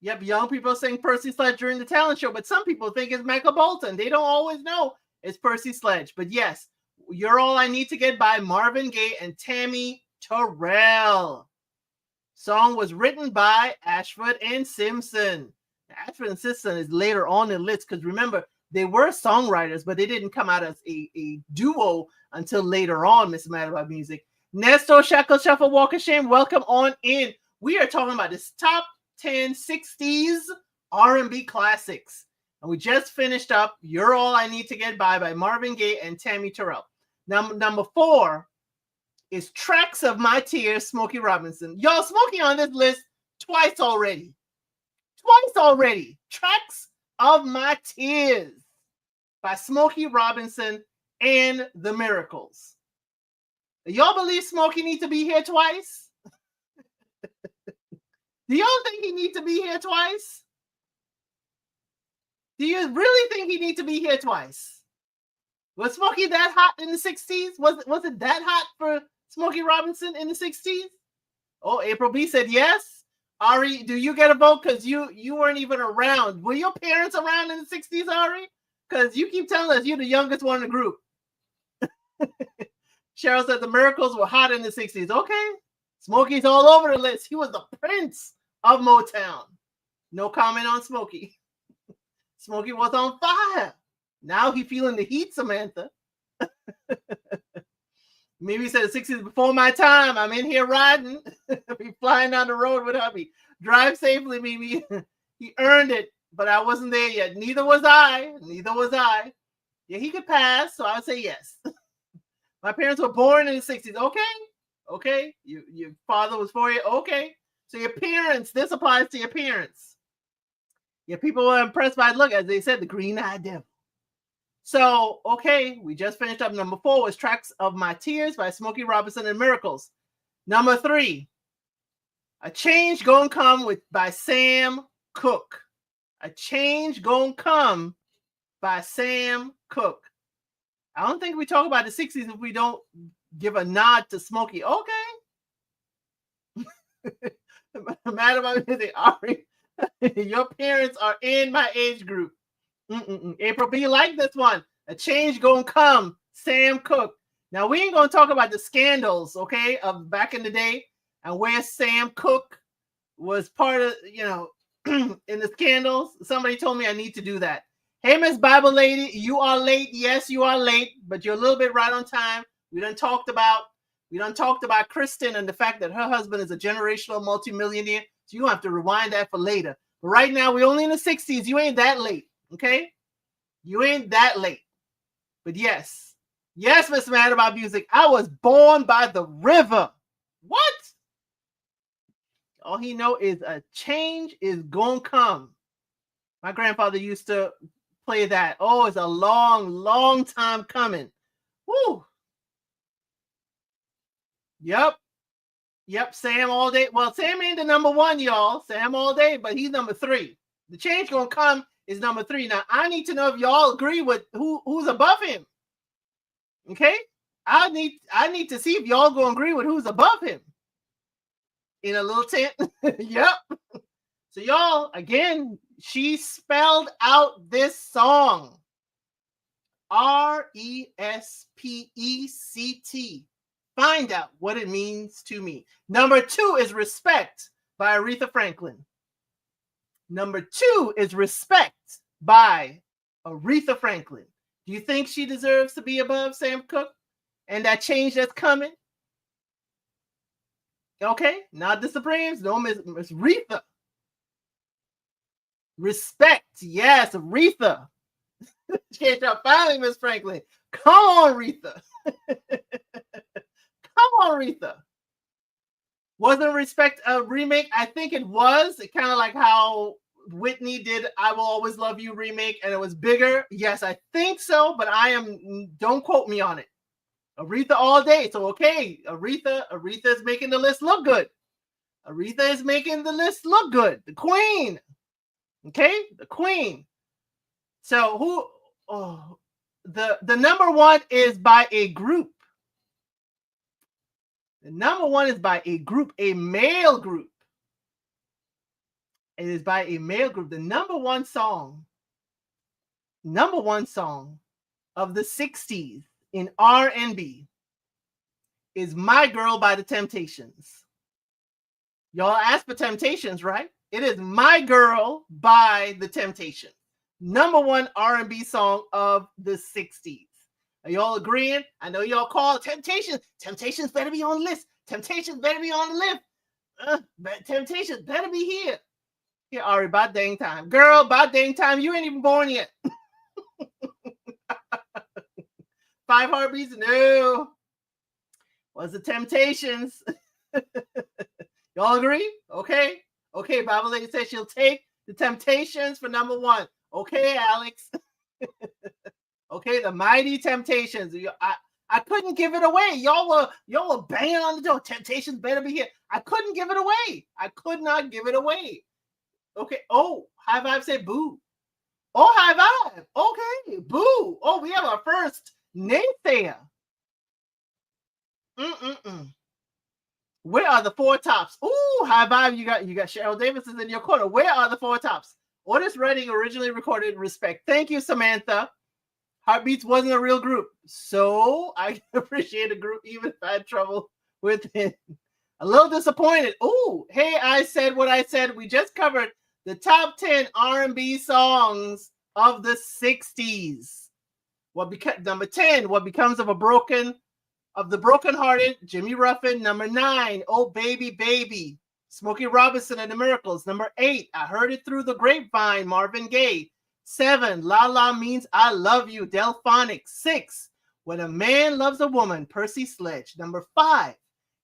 Yep, young people sing Percy Sledge during the talent show, but some people think it's Michael Bolton. They don't always know it's Percy Sledge. But yes, You're All I Need to Get by Marvin Gaye and Tammy Terrell. Song was written by Ashford and Simpson. Ashford and Simpson is later on in the list because remember, they were songwriters, but they didn't come out as a duo until later on, Mr. Mad About Music. Nesto Shackle Shuffle Walk of Shame, welcome on in. We are talking about this top 10 60s R&B classics. And we just finished up You're All I Need to Get by Marvin Gaye and Tammy Terrell. Number 4 is Tracks of My Tears, Smokey Robinson. Y'all, Smokey on this list twice already. Tracks of My Tears by Smokey Robinson and the Miracles. Y'all believe Smokey needs to be here twice? Do y'all think he needs to be here twice? Do you really think he needs to be here twice? Was Smokey that hot in the 60s? Was it that hot for Smokey Robinson in the 60s? Oh, April B said yes. Ari, do you get a vote? Because you weren't even around. Were your parents around in the 60s, Ari? Because you keep telling us you're the youngest one in the group. Cheryl said the Miracles were hot in the 60s. Okay. Smokey's all over the list. He was the prince of Motown. No comment on Smokey. Smokey was on fire. Now he feeling the heat, Samantha. Mimi said the 60s before my time. I'm in here riding. Be flying down the road with hubby. Drive safely, Mimi. He earned it, but I wasn't there yet. Neither was I. Yeah, he could pass, so I would say yes. My parents were born in the 60s. Okay. Your father was 4 years. Okay. So your parents, this applies to your parents. Yeah, people were impressed by the look, as they said, the green-eyed devil. So, okay, we just finished up. Number 4 was Tracks of My Tears by Smokey Robinson and Miracles. Number 3, A Change Gonna Come by Sam Cooke. A Change Gonna Come by Sam Cooke. I don't think we talk about the 60s if we don't give a nod to Smokey. Okay. Mad about music, Ari. Your parents are in my age group. April B, like this one. A Change Gonna Come, Sam Cooke. Now, we ain't going to talk about the scandals, okay, of back in the day and where Sam Cooke was part of, in the scandals. Somebody told me I need to do that. Hey, Miss Bible Lady, you are late. Yes, you are late, but you're a little bit right on time. We done talked about Kristen and the fact that her husband is a generational multimillionaire. So you don't have to rewind that for later. But right now, we're only in the 60s. You ain't that late, okay? You ain't that late. But yes, Mr. Mad About Music, I was born by the river. What? All he know is a change is gonna come. My grandfather used to play that. Oh, it's a long, long time coming. Woo. Yep, Sam all day. Well, Sam ain't the number 1, y'all. Sam all day, but he's number 3. The Change Gonna Come is number 3. Now, I need to know if y'all agree with who's above him. Okay? I need to see if y'all gonna agree with who's above him. In a little tent. Yep. So y'all, again, she spelled out this song. Respect. Find out what it means to me. Number 2 is Respect by Aretha Franklin. Number 2 is Respect by Aretha Franklin. Do you think she deserves to be above Sam Cooke and that change that's coming? Okay, not the Supremes. No, Miss Aretha. Respect. Yes, Aretha. Finally, Miss Franklin. Come on, Aretha. Come on, Aretha. Wasn't Respect a remake? I think it was. It kind of like how Whitney did I Will Always Love You remake, and it was bigger. Yes, I think so, but don't quote me on it. Aretha all day. So okay, Aretha is making the list look good. Aretha is making the list look good. The Queen. Okay, the Queen. So the number one is by a group. The number one is by a group, a male group. It is by a male group. The number one song of the 60s in R&B is My Girl by the Temptations. Y'all asked for Temptations, right? It is My Girl by the Temptations. Number one R&B song of the 60s. Are y'all agreeing? I know y'all call Temptations. Temptations better be on the list. Temptations better be on the list. Temptations better be here. Here, Ari, about dang time. Girl, about dang time. You ain't even born yet. 5 Heartbeats? No. Was the Temptations. Y'all agree? Okay. Okay, Bible Lady says she'll take the Temptations for number one. Okay, Alex. Okay, the Mighty Temptations. I couldn't give it away. Y'all were banging on the door. Temptations better be here. I couldn't give it away. I could not give it away. Okay. Oh, High Vibe said boo. Oh, High Vibe. Okay, boo. Oh, we have our first naysayer. Where are the 4 tops? Ooh, High Vibe. You got Cheryl Davis is in your corner. Where are the 4 tops? Otis Redding originally recorded Respect. Thank you, Samantha. Heartbeats wasn't a real group, so I can appreciate a group even if I had trouble with it. A little disappointed. Ooh, hey, I said what I said. We just covered the top 10 R&B songs of the 60s. Number 10, What Becomes of the Brokenhearted, Jimmy Ruffin. Number 9, Oh Baby Baby, Smokey Robinson and the Miracles. Number 8, I Heard It Through the Grapevine, Marvin Gaye. 7, La La Means I Love You, Delphonics. 6, When a Man Loves a Woman, Percy Sledge. Number 5,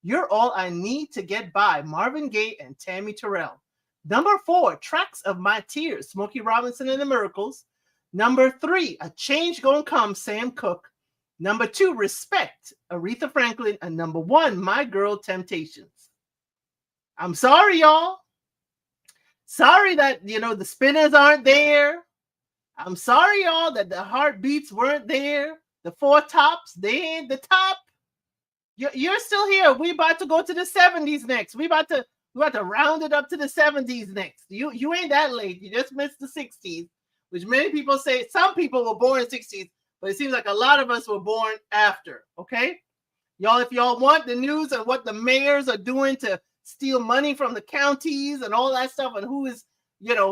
You're All I Need to Get By, Marvin Gaye and Tammy Terrell. Number 4, Tracks of My Tears, Smokey Robinson and the Miracles. Number 3, A Change Gonna Come, Sam Cooke. Number 2, Respect, Aretha Franklin. And number 1, My Girl, Temptations. I'm sorry, y'all. Sorry that, the Spinners aren't there. I'm sorry, y'all, that the Heartbeats weren't there. The 4 tops, they ain't the top. You're still here. We about to go to the 70s next. We about to round it up to the 70s next. You ain't that late. You just missed the 60s, which many people say some people were born in the 60s, but it seems like a lot of us were born after. Okay, y'all, if y'all want the news and what the mayors are doing to steal money from the counties and all that stuff, and who is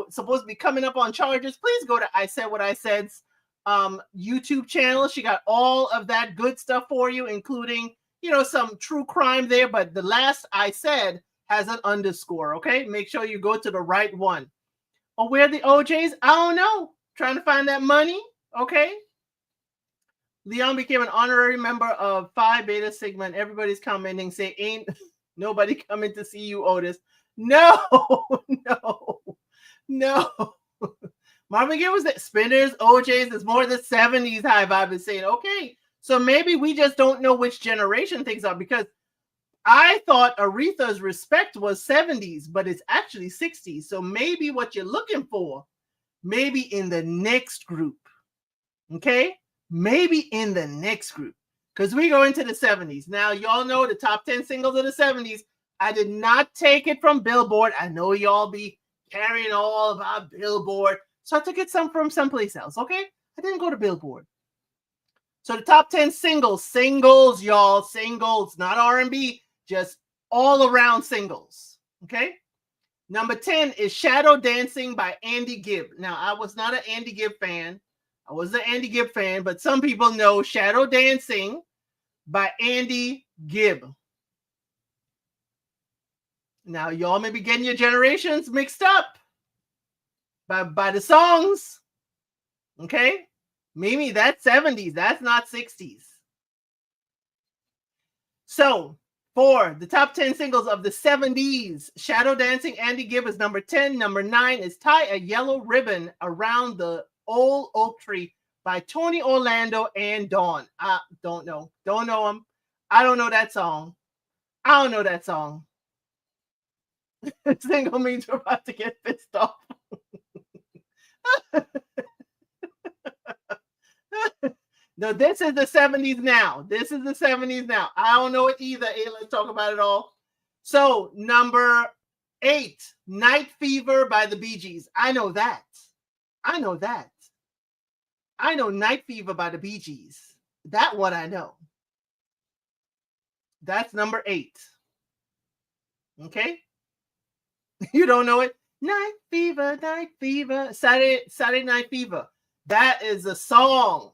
supposed to be coming up on charges, please go to I Said What I Said's YouTube channel. She got all of that good stuff for you, including some true crime there, but the last I said has an underscore. Okay, make sure you go to the right one. Oh, where are the OJs? I don't know. Trying to find that money. Okay. Leon became an honorary member of Phi Beta Sigma, and everybody's commenting, say, ain't nobody coming to see you, Otis. No. Marvin Gaye was the Spinners, OJs. It's more the 70s. High Vibe is saying, okay, so maybe we just don't know which generation things are, because I thought Aretha's Respect was 70s, but it's actually 60s. So maybe what you're looking for, maybe in the next group. Okay? Maybe in the next group. Because we go into the 70s. Now, y'all know the top 10 singles of the 70s. I did not take it from Billboard. I know y'all be carrying all about Billboard. So I took it from someplace else. Okay? I didn't go to Billboard. So the top 10 singles, y'all, singles, not R&B, just all around singles. Okay? Number 10 is Shadow Dancing by Andy Gibb. Now, I was not an Andy Gibb fan. I was an Andy Gibb fan, but some people know Shadow Dancing by Andy Gibb. Now, y'all may be getting your generations mixed up by the songs. Okay? Mimi, that's 70s. That's not 60s. So, for the top 10 singles of the 70s, Shadow Dancing, Andy Gibb is number 10. Number 9 is Tie a Yellow Ribbon Around the Old Oak Tree by Tony Orlando and Dawn. I don't know. Don't know them. I don't know that song. I don't know that song. Single means we're about to get pissed off. No, this is the 70s now. This is the 70s now. I don't know it either. Hey, let's talk about it all. So, number 8, Night Fever by the Bee Gees. I know that. I know that. I know Night Fever by the Bee Gees. That one I know. That's number 8. Okay? You don't know it? Night Fever, Night Fever. Saturday Night Fever. That is a song.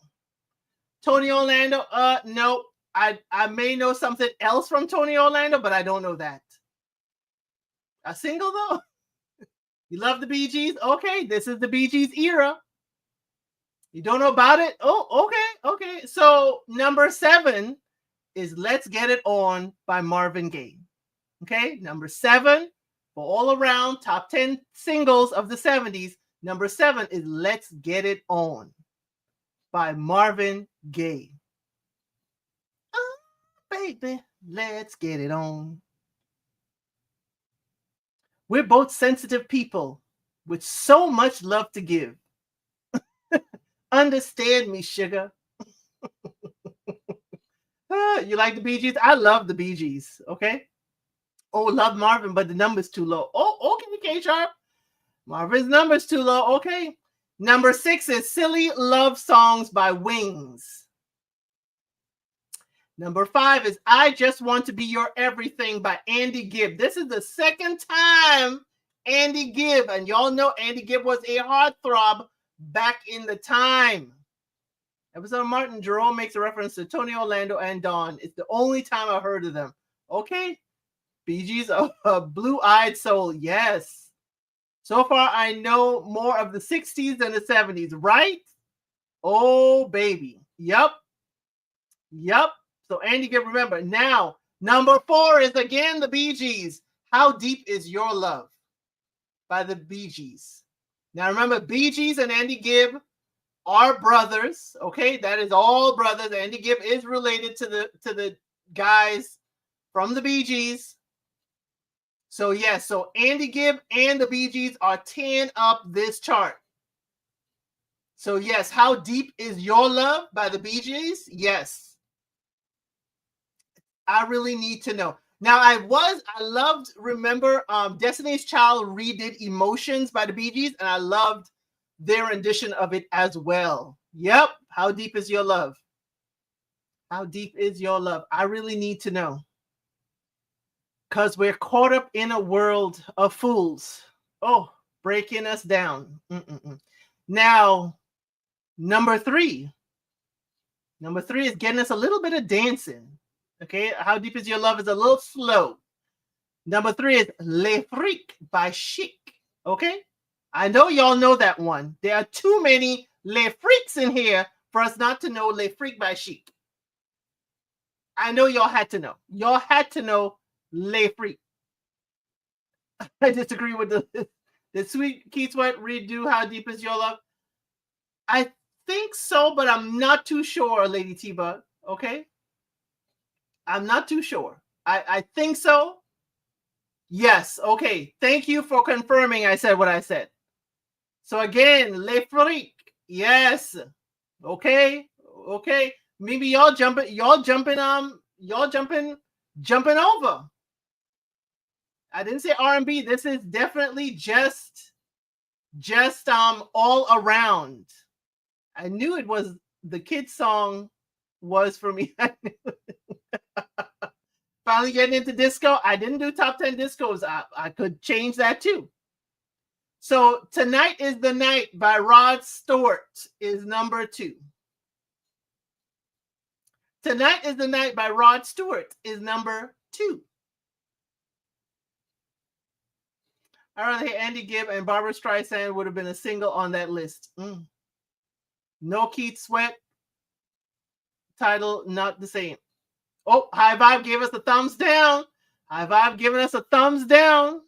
Tony Orlando, no. I may know something else from Tony Orlando, but I don't know that. A single though? You love the Bee Gees? Okay, this is the Bee Gees era. You don't know about it? Oh, okay. So number 7 is Let's Get It On by Marvin Gaye. Okay, number 7 for all around top 10 singles of the 70s. Number 7 is Let's Get It On by Marvin Gaye. Oh, baby, let's get it on. We're both sensitive people with so much love to give. Understand me, sugar. You like the Bee Gees? I love the Bee Gees, okay? Oh, love Marvin, but the number's too low. Oh, okay, K-Sharp. Marvin's number's too low, okay. Number 6 is Silly Love Songs by Wings. Number 5 is I Just Want to Be Your Everything by Andy Gibb. This is the second time Andy Gibb, and y'all know Andy Gibb was a heartthrob back in the time. Episode of Martin Jerome makes a reference to Tony Orlando and Dawn. It's the only time I heard of them. Okay. Bee Gees, Blue-Eyed Soul. Yes. So far, I know more of the 60s than the 70s, right? Oh, baby. Yep. So Andy Gibb, remember. Now, number 4 is again the Bee Gees. How Deep Is Your Love by the Bee Gees. Now, remember, Bee Gees and Andy Gibb are brothers. Okay, that is all brothers. Andy Gibb is related to the guys from the Bee Gees. So yes, so Andy Gibb and the Bee Gees are tearing up this chart. So yes, How Deep Is Your Love by the Bee Gees? Yes. I really need to know. Now remember Destiny's Child redid Emotions by the Bee Gees, and I loved their rendition of it as well. Yep. How Deep Is Your Love? How Deep Is Your Love? I really need to know. Because we're caught up in a world of fools. Oh, breaking us down. Now, number 3. Number 3 is getting us a little bit of dancing. Okay, How Deep Is Your Love is a little slow. Number 3 is Le Freak by Chic. Okay, I know y'all know that one. There are too many Le Freaks in here for us not to know Le Freak by Chic. I know y'all had to know. Y'all had to know Le Freak. I disagree with the Sweet Keith Sweat redo How Deep Is Your Love. I think so, but I'm not too sure, Lady T-Bug. Okay, I'm not too sure. I think so. Yes. Okay. Thank you for confirming I said what I said. So again, Le Freak. Yes. Okay. Maybe y'all jumping over. I didn't say R&B. This is definitely just all around. I knew it was the kids song was for me. Finally getting into disco. I didn't do top 10 discos. I could change that too. So Tonight Is the Night by Rod Stewart is number 2. Tonight Is the Night by Rod Stewart is number 2. I rather hear Andy Gibb and Barbara Streisand would have been a single on that list. No Keith Sweat. Title not the same. Oh, High Vibe gave us a thumbs down. High Vibe giving us a thumbs down.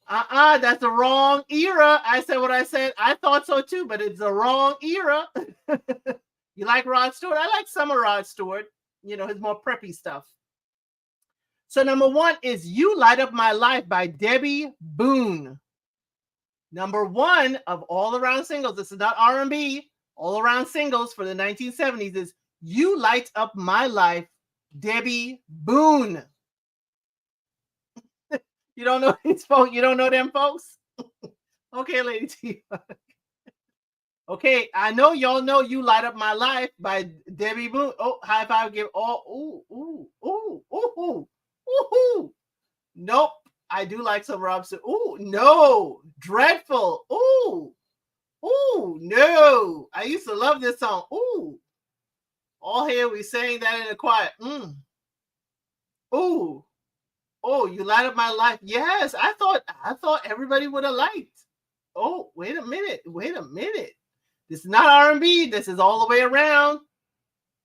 That's the wrong era. I said what I said. I thought so too, but it's the wrong era. You like Rod Stewart? I like some of Rod Stewart. You know, his more preppy stuff. So number 1 is You Light Up My Life by Debbie Boone. Number 1 of all around singles, this is not R&B, all around singles for the 1970s is You Light Up My Life, Debbie Boone. You don't know these folks? You don't know them folks? Okay, Lady T. Okay, I know y'all know You Light Up My Life by Debbie Boone. Oh, high five, give. Oh, ooh. Nope. I do like some Robson. Ooh, no. Dreadful. Ooh, no. I used to love this song. Ooh. All here we sang that in the choir. Ooh. Oh, You Light Up My Life. Yes, I thought everybody would have liked. Oh, wait a minute. This is not R&B. This is all the way around.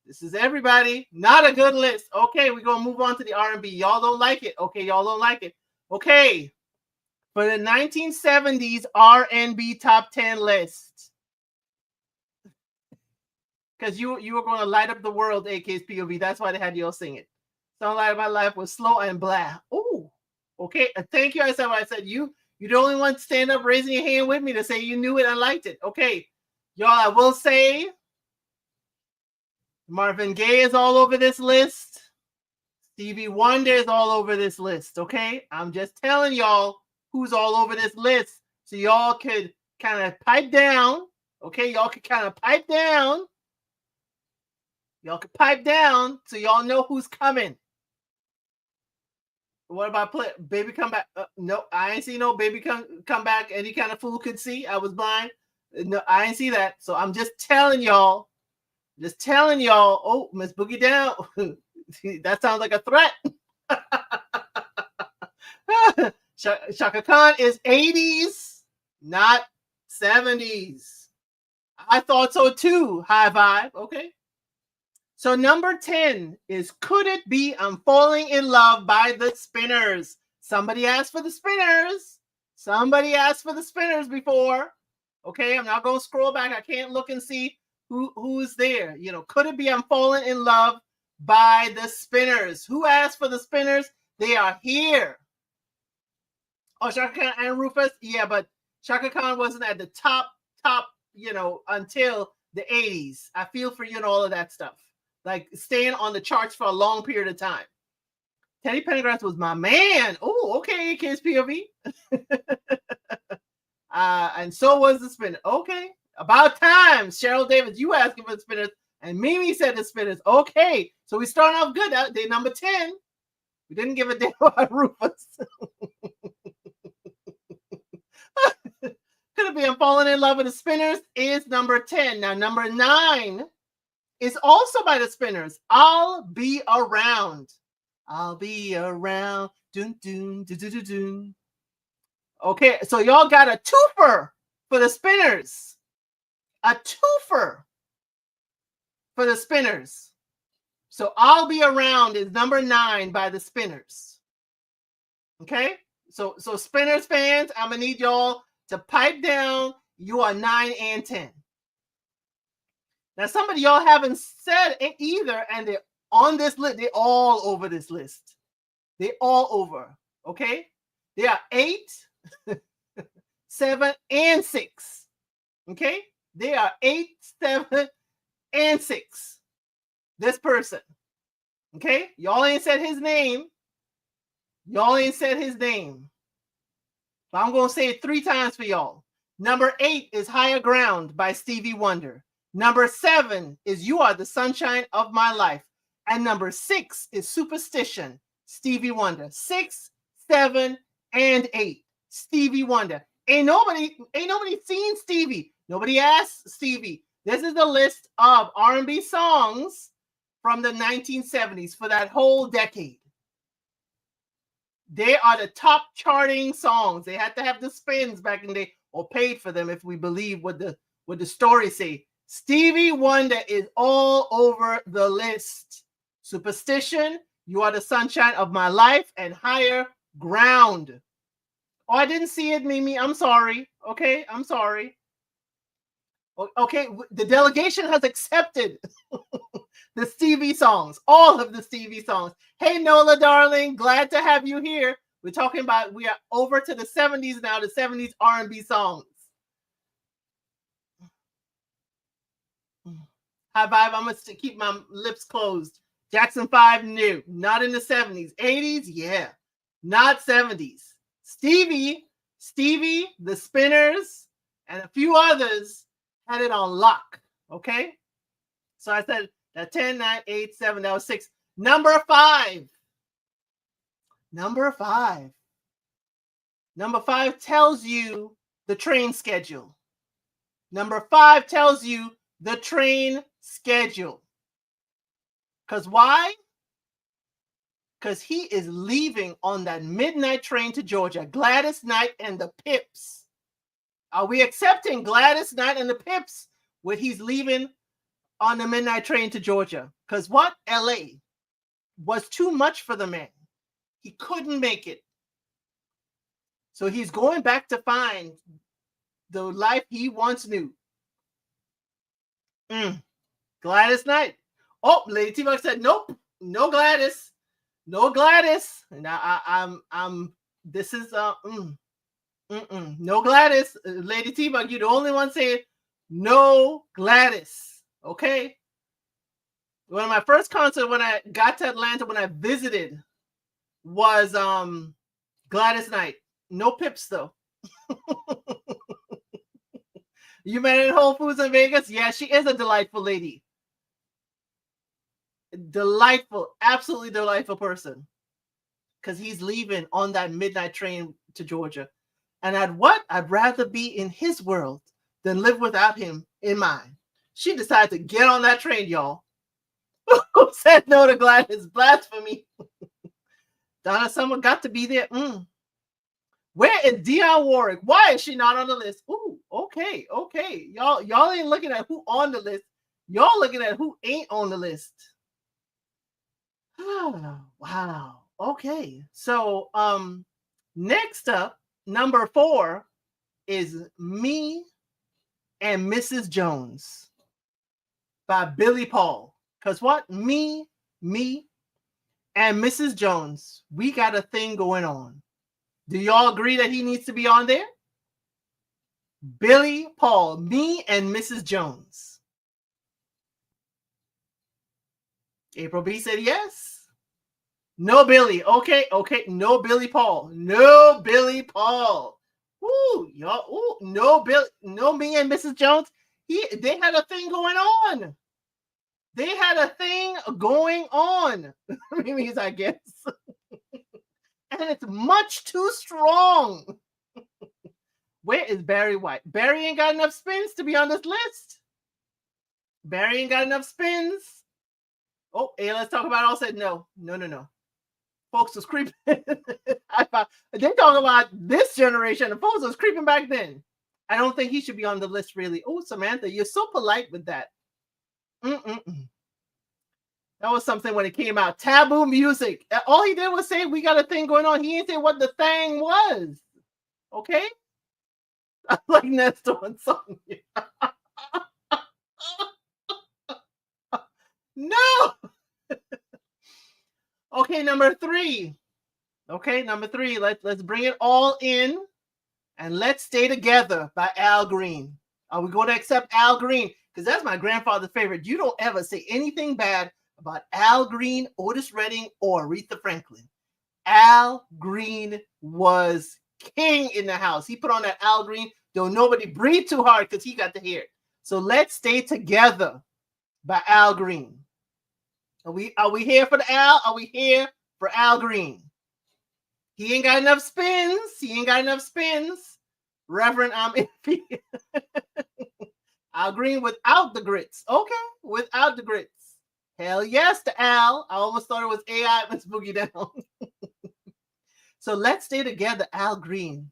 This is everybody. Not a good list. Okay, we're going to move on to the R&B. Y'all don't like it. Okay, y'all don't like it. Okay, for the 1970s R&B top 10 list. Because you were going to light up the world, AK's POV. That's why they had y'all sing it. Song Light Up My Life was slow and blah. Oh, okay. Thank you. I said what I said. You're the only one to stand up raising your hand with me to say you knew it and liked it. Okay. Y'all, I will say Marvin Gaye is all over this list. Stevie Wonder is all over this list. Okay. I'm just telling y'all who's all over this list. So y'all could kind of pipe down. Okay. Y'all could kind of pipe down. Y'all could pipe down so y'all know who's coming. What about Baby Come Back? No, I ain't see no Baby Come Back. Any kind of fool could see. I was blind. No, I ain't see that. So I'm just telling y'all. Oh, Miss Boogie Down. That sounds like a threat. Shaka Khan is 80s, not 70s. I thought so too. High Vibe. Okay. So number 10 is Could It Be I'm Falling in Love by the Spinners. Somebody asked for the Spinners. Before. Okay, I'm not going to scroll back. I can't look and see who's there. You know, Could It Be I'm Falling in Love by the Spinners. Who asked for the Spinners? They are here. Oh, Shaka Khan and Rufus? Yeah, but Shaka Khan wasn't at the top, you know, until the 80s. I feel for you and all of that stuff. Like staying on the charts for a long period of time. Teddy Pendergrass was my man. Oh, okay, Kids POV. And so was the Spinners. Okay, about time. Cheryl Davis, you asking for the Spinners, and Mimi said the Spinners. Okay, so we starting off good. Day number 10. We didn't give a damn about Rufus. Could It Be I'm Falling in Love with the Spinners is number 10. Now number 9. Is also by the Spinners. I'll Be Around. I'll be around. Dun, dun, dun, dun, dun, dun. Okay, so y'all got a twofer for the Spinners. A twofer for the Spinners. So I'll Be Around is number 9 by the Spinners. Okay, so Spinners fans, I'm gonna need y'all to pipe down. You are 9 and 10. Now, some of y'all haven't said it either, and they're on this list. They're all over this list. They're all over, okay? They are 8, 7, and 6, okay? They are 8, 7, and 6. This person, okay? Y'all ain't said his name. But I'm going to say it 3 times for y'all. Number 8 is Higher Ground by Stevie Wonder. Number 7 is You Are the Sunshine of My Life. And number 6 is Superstition, Stevie Wonder. 6, 7, and 8. Stevie Wonder. Ain't nobody seen Stevie. Nobody asked Stevie. This is the list of R&B songs from the 1970s for that whole decade. They are the top charting songs. They had to have the spins back in the day, or paid for them if we believe what the what the story say. Stevie Wonder is all over the list. Superstition, You Are the Sunshine of My Life, and Higher Ground. Oh, I didn't see it, Mimi. I'm sorry. Okay, I'm sorry. Okay, the delegation has accepted the Stevie songs, all of the Stevie songs. Hey, Nola, darling, glad to have you here. We're talking about, we are over to the 70s now, the 70s R&B songs. High vibe, I'm going to keep my lips closed. Jackson 5, new. Not in the 70s. 80s, yeah. Not 70s. Stevie, the Spinners, and a few others had it on lock. Okay? So I said that 10, 9, 8, 7, that was 6. Number 5. Number 5. Number 5 tells you the train schedule. Number 5 tells you the train schedule. Because why? Because he is leaving on that midnight train to Georgia. Gladys Knight and the Pips. Are we accepting Gladys Knight and the Pips when he's leaving on the midnight train to Georgia? Because what? LA was too much for the man. He couldn't make it. So he's going back to find the life he once knew. Gladys Knight. Oh, Lady T-Buck said, nope, no Gladys. No Gladys. Now I'm this is no Gladys. Lady T-Buck, you're the only one saying no Gladys. Okay. One of my first concerts when I got to Atlanta, when I visited, was Gladys Knight. No Pips though. You met her in Whole Foods in Vegas? Yeah, she is a delightful lady. Delightful, absolutely delightful person. Because he's leaving on that midnight train to Georgia. And I'd rather be in his world than live without him in mine. She decided to get on that train, y'all. Who said no to Gladys? Blasphemy. Donna Summer got to be there. Where is Dionne Warwick? Why is she not on the list? Ooh, okay. Y'all ain't looking at who on the list. Y'all looking at who ain't on the list. Wow. Okay. So next up, number 4 is Me and Mrs. Jones by Billy Paul. Because what? Me and Mrs. Jones, we got a thing going on. Do y'all agree that he needs to be on there? Billy Paul, Me and Mrs. Jones. April B said yes. No Billy. Okay. No Billy Paul. No Billy Paul. Ooh, y'all. Ooh, no Billy. No Me and Mrs. Jones. They had a thing going on. They had a thing going on. Means I guess. And it's much too strong. Where is Barry White? Barry ain't got enough spins to be on this list. Barry ain't got enough spins. Oh, hey, let's talk about it. All said no. Folks was creeping. They talking about this generation. The folks was creeping back then. I don't think he should be on the list, really. Oh, Samantha, you're so polite with that. That was something when it came out. Taboo music. All he did was say, we got a thing going on. He didn't say what the thing was. Okay? I like Nestor and Sonia. No! Okay, number 3. Let's bring it all in. And Let's Stay Together by Al Green. Are we going to accept Al Green? Because that's my grandfather's favorite. You don't ever say anything bad about Al Green, Otis Redding, or Aretha Franklin. Al Green was king in the house. He put on that Al Green. Don't nobody breathe too hard because he got to hear it. So Let's Stay Together by Al Green. Are we here for the Al? Are we here for Al Green? He ain't got enough spins. Reverend Al Green without the grits. Okay, without the grits. Hell yes to Al. I almost thought it was AI. Let's boogie down. So Let's Stay Together, Al Green.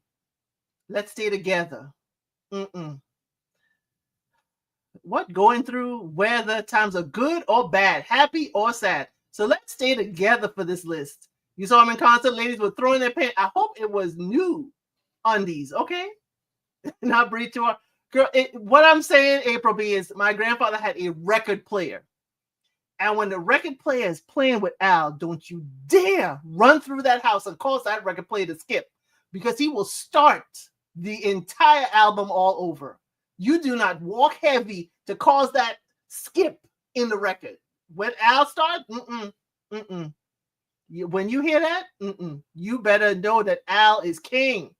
Let's Stay Together. going through whether times are good or bad, happy or sad. So let's stay together for this list. You saw them in concert. Ladies were throwing their pants. I hope it was new undies, okay? Not breathe too hard. Girl, what I'm saying, April B, is my grandfather had a record player. And when the record player is playing with Al, don't you dare run through that house and cause that record player to skip, because he will start the entire album all over. You do not walk heavy to cause that skip in the record. When Al starts, when you hear that, you better know that Al is king.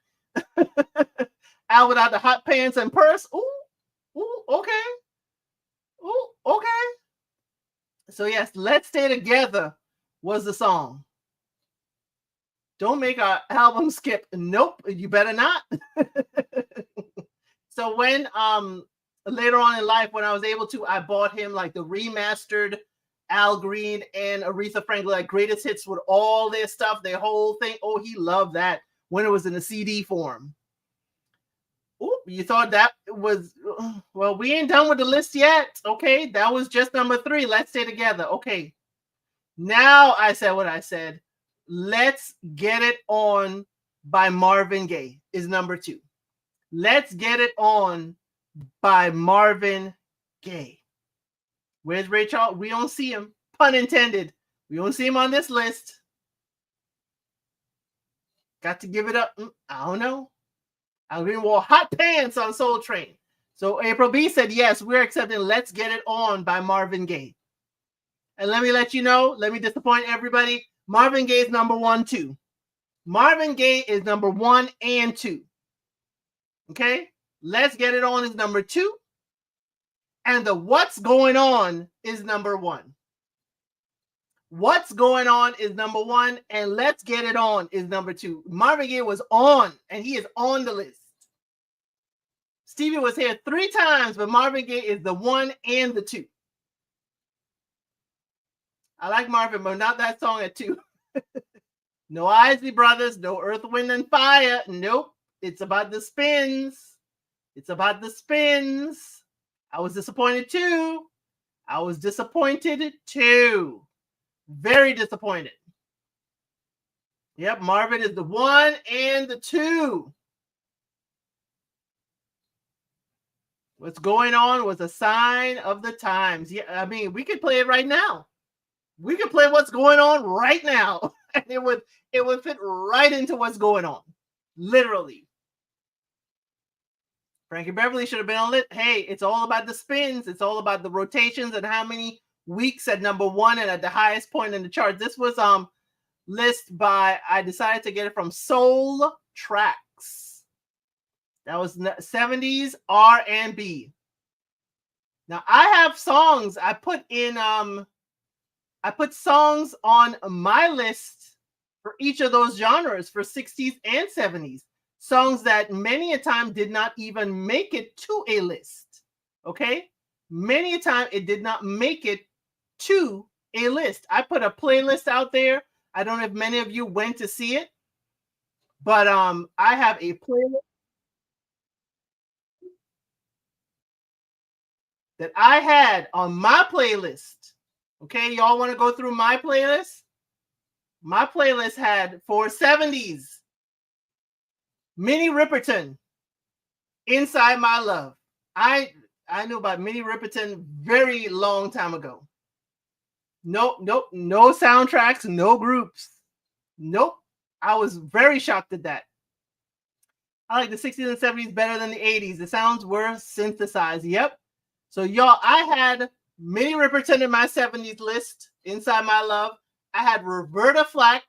Al without the hot pants and purse. Ooh, okay. Ooh, okay. So yes, Let's Stay Together was the song. Don't make our album skip. Nope, you better not. So when later on in life, when I was able to, I bought him like the remastered Al Green and Aretha Franklin, like greatest hits with all their stuff, their whole thing. Oh, he loved that when it was in a CD form. Oh, you thought that was, well, we ain't done with the list yet. Okay, that was just number 3. Let's Stay Together. Okay, now I said what I said. Let's Get It On by Marvin Gaye is number 2. Let's Get It On by Marvin Gaye. Where's Ray Charles? We don't see him. Pun intended. We don't see him on this list. Got to give it up. I don't know. I even wore hot pants on Soul Train. So April B said, yes, we're accepting Let's Get It On by Marvin Gaye. And let me let you know, let me disappoint everybody. Marvin Gaye is number 1, too. Marvin Gaye is number 1 and 2. Okay? Let's Get It On is number 2. And the What's Going On is number 1. What's Going On is number 1, and Let's Get It On is number 2. Marvin Gaye was on, and he is on the list. Stevie was here 3 times, but Marvin Gaye is the 1 and the 2. I like Marvin, but not that song at 2. No Isley Brothers, no Earth, Wind, and Fire. Nope. It's about the spins. It's about the spins. I was disappointed too. I was disappointed too. Very disappointed. Yep, Marvin is the 1 and the 2. What's Going On was a sign of the times. Yeah, I mean, we could play it right now. We could play What's Going On right now. And it would fit right into what's going on. Literally. Frankie Beverly should have been on it. Hey, it's all about the spins. It's all about the rotations and how many weeks at number 1 and at the highest point in the chart. This was list by, I decided to get it from Soul Tracks. That was 70s R&B. Now I have songs I put in I put songs on my list for each of those genres for 60s and 70s. Songs that many a time did not even make it to a list. Okay? Many a time it did not make it to a list. I put a playlist out there. I don't know if many of you went to see it, but I have a playlist that I had on my playlist. Okay, y'all want to go through my playlist? My playlist had for 70s, Minnie Riperton, Inside My Love. I knew about Minnie Riperton very long time ago. Nope, no soundtracks, no groups. Nope. I was very shocked at that. I like the 60s and 70s better than the 80s. The sounds were synthesized. Yep. So y'all, I had Minnie Riperton in my 70s list, Inside My Love. I had Roberta Flack,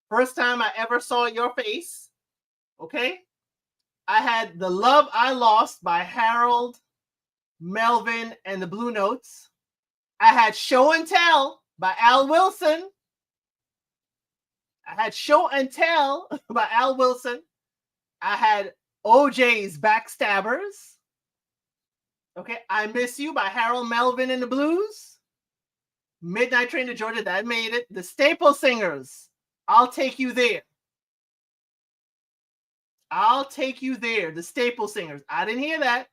First Time I Ever Saw Your Face. Okay. I had The Love I Lost by Harold, Melvin, and the Blue Notes. I had Show and Tell by Al Wilson. I had Show and Tell by Al Wilson. I had OJ's Backstabbers. Okay, I Miss You by Harold Melvin and the Blues. Midnight Train to Georgia, that made it. The Staple Singers, I'll Take You There. I'll Take You There, the Staple Singers. I didn't hear that.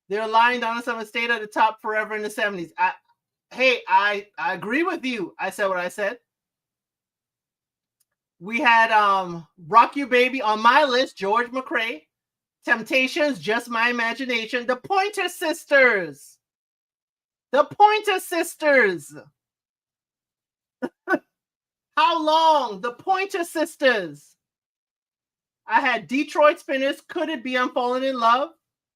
They're lying. Donna Summer stayed at the top forever in the 70s. I agree with you. I said what I said. We had Rock You Baby on my list, George McRae. Temptations, Just My Imagination. The Pointer Sisters. The Pointer Sisters. How Long? The Pointer Sisters. I had Detroit Spinners, Could It Be I'm Falling in Love?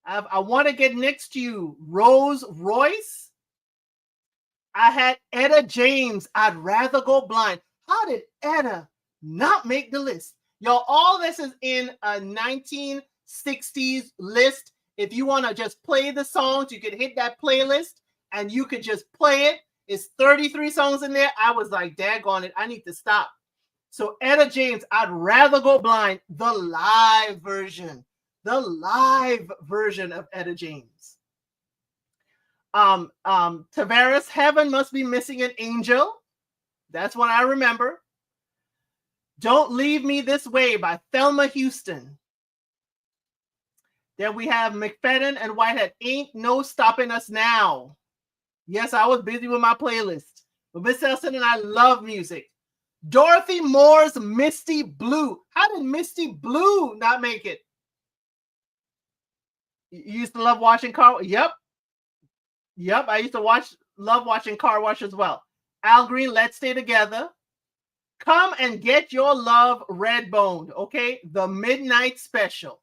I Want to Get Next to You, Rose Royce. I had Etta James, I'd Rather Go Blind. How did Etta not make the list? Y'all, all this is in a 1960s list. If you want to just play the songs, you could hit that playlist and you could just play it. It's 33 songs in there. I was like, daggone it, I need to stop. So Etta James, I'd Rather Go Blind, the live version. The live version of Etta James. Tavares, Heaven Must Be Missing an Angel. That's what I remember. Don't Leave Me This Way by Thelma Houston. Then we have McFadden and Whitehead, Ain't No Stopping Us Now. Yes, I was busy with my playlist. But Miss Elson and I love music. Dorothy Moore's Misty Blue. How did Misty Blue not make it? You used to love watching car. Yep. I used to love watching Car Wash as well. Al Green, Let's Stay Together. Come and Get Your Love, Redbone. Okay, The Midnight Special.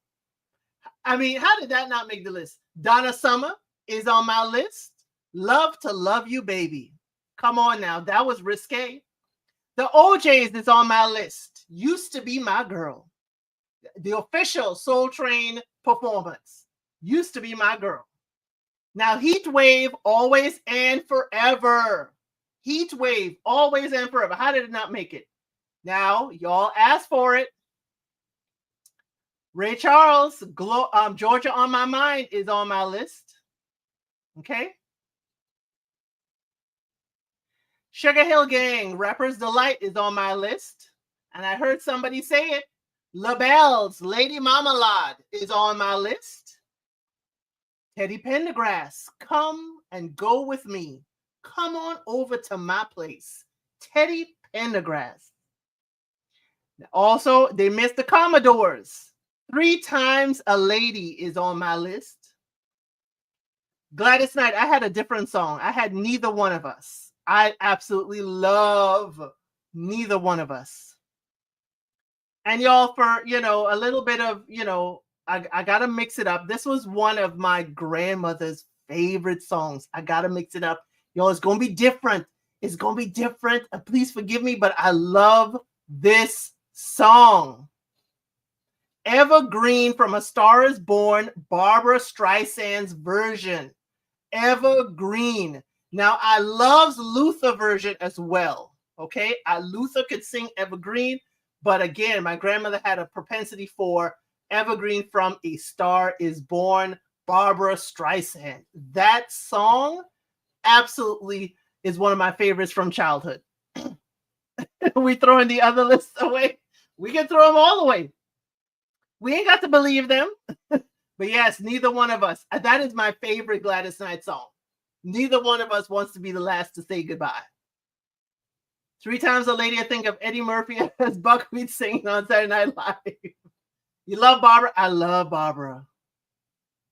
I mean, how did that not make the list? Donna Summer is on my list. Love to Love You, Baby. Come on now, that was risque. The OJs is on my list. Used to Be My Girl. The official Soul Train performance. Used to Be My Girl. Now, Heat Wave, Always and Forever. Heat Wave, Always and Forever. How did it not make it? Now, y'all asked for it. Ray Charles, Georgia on My Mind is on my list. Okay. Sugar Hill Gang, Rapper's Delight is on my list. And I heard somebody say it. LaBelle's Lady Marmalade is on my list. Teddy Pendergrass, Come and Go With Me. Come on over to my place. Teddy Pendergrass. Also, they missed the Commodores. 3 Times a Lady is on my list. Gladys Knight, I had a different song. I had Neither One of Us. I absolutely love Neither One of Us. And y'all, for, a little bit of, I got to mix it up. This was one of my grandmother's favorite songs. I got to mix it up. Y'all, it's going to be different. It's going to be different. Please forgive me, but I love this song. Evergreen from A Star Is Born, Barbara Streisand's version. Evergreen. Now, I love Luther version as well. Okay, Luther could sing Evergreen, but again, my grandmother had a propensity for Evergreen from A Star Is Born, Barbara Streisand. That song absolutely is one of my favorites from childhood. We throwing the other lists away. We can throw them all away. We ain't got to believe them. But yes, Neither One of Us. That is my favorite Gladys Knight song. Neither one of us wants to be the last to say goodbye. 3 Times a Lady, I think of Eddie Murphy as Buckwheat singing on Saturday Night Live. You love Barbara? I love Barbara.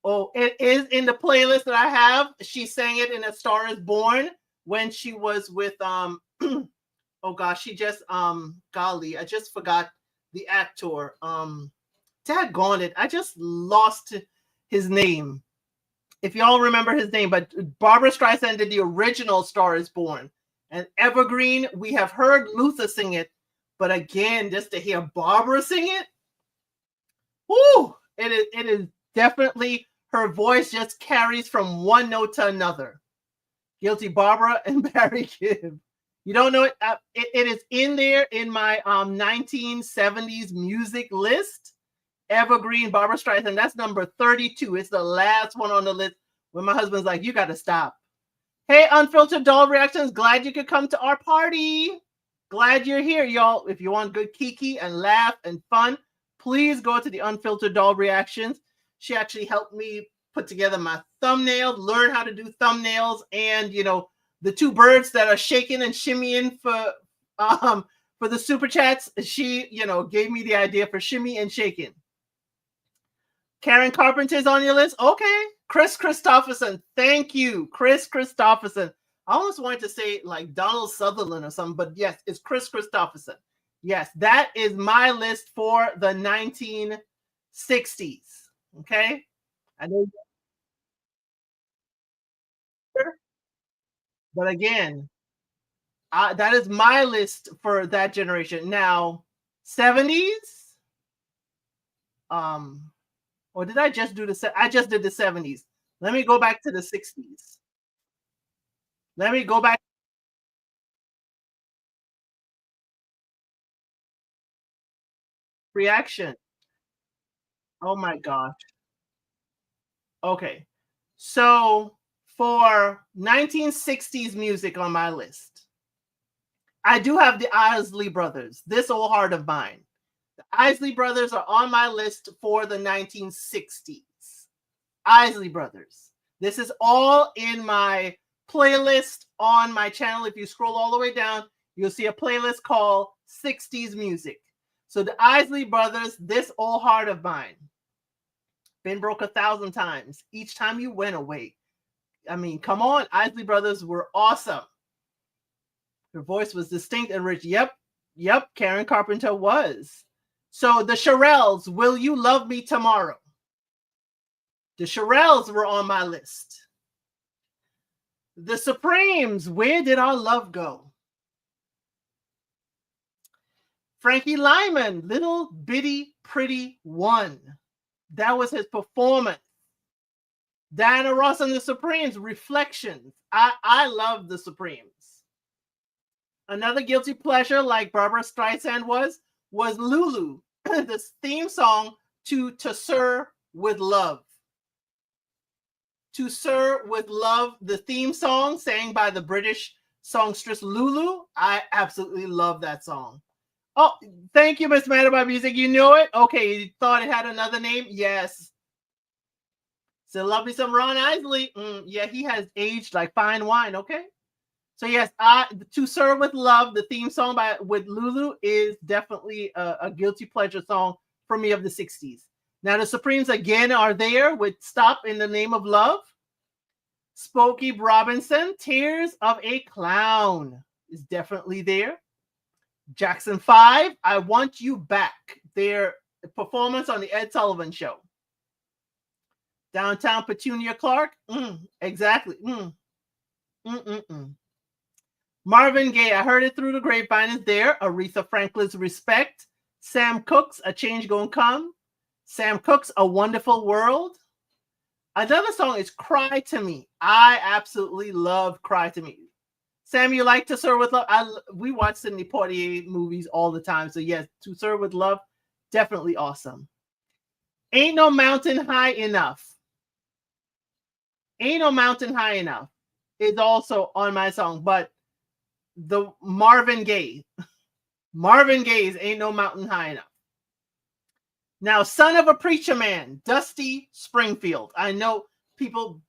Oh, it is in the playlist that I have. She sang it in A Star Is Born when she was with, oh gosh, she just, golly, I just forgot the actor. Daggone it, I just lost his name. If y'all remember his name, but Barbara Streisand did the original Star Is Born. And Evergreen, we have heard Luther sing it, but again, just to hear Barbara sing it, whoo, it is definitely, her voice just carries from one note to another. Guilty Barbara and Barry Gibb. You don't know it? It is in there in my 1970s music list. Evergreen, Barbara Streisand. That's number 32. It's the last one on the list when my husband's like, you got to stop. Hey, Unfiltered Doll Reactions. Glad you could come to our party. Glad you're here, y'all. If you want good kiki and laugh and fun, please go to the Unfiltered Doll Reactions. She actually helped me put together my thumbnails, learn how to do thumbnails, and the two birds that are shaking and shimmying for the super chats. She gave me the idea for shimmy and shaking. Karen Carpenter's on your list. Okay. Chris Christopherson. Thank you, Chris Christopherson. I almost wanted to say like Donald Sutherland or something, but yes, it's Chris Christopherson. Yes, that is my list for the 1960s. Okay. I know, but again, that is my list for that generation. Now, 70s. Or did I just do I just did the 70s. Let me go back to the 60s. Let me go back. Reaction. Oh my gosh. Okay. So for 1960s music on my list, I do have the Isley Brothers, This Old Heart of Mine. The Isley Brothers are on my list for the 1960s. Isley Brothers. This is all in my playlist on my channel. If you scroll all the way down, you'll see a playlist called 60s Music. So the Isley Brothers, This Old Heart of Mine. Been broke 1,000 times. Each time you went away. I mean, come on. Isley Brothers were awesome. Her voice was distinct and rich. Yep. Karen Carpenter was. So the Shirelles, Will You Love Me Tomorrow? The Shirelles were on my list. The Supremes, Where Did Our Love Go? Frankie Lyman, Little Bitty Pretty One. That was his performance. Diana Ross and the Supremes, Reflections. I love the Supremes. Another guilty pleasure, like Barbara Streisand was Lulu, the theme song to Sir with Love. To Sir with Love, the theme song sang by the British songstress Lulu. I absolutely love that song. Oh, thank you, Miss Matter by Music. You know it? Okay, you thought it had another name? Yes. So love me some Ron Isley. Yeah, he has aged like fine wine, okay? So yes, To Sir with Love, the theme song with Lulu, is definitely a guilty pleasure song for me of the 60s. Now the Supremes again are there with Stop in the Name of Love. Smokey Robinson, Tears of a Clown is definitely there. Jackson 5, I Want You Back, their performance on the Ed Sullivan Show. Downtown Petunia Clark, exactly. Marvin Gaye, I Heard It Through the Grapevine is there. Aretha Franklin's Respect. Sam Cooke's A Change Gonna Come. Sam Cooke's A Wonderful World. Another song is Cry to Me. I absolutely love Cry to Me. Sam, you like To Sir with Love? We watch Sidney Poitier movies all the time. So yes, To Sir with Love, definitely awesome. Ain't No Mountain High Enough. Ain't No Mountain High Enough is also on my song, but the Marvin Gaye's Ain't No Mountain High Enough. Now, Son of a Preacher Man, Dusty Springfield. I know people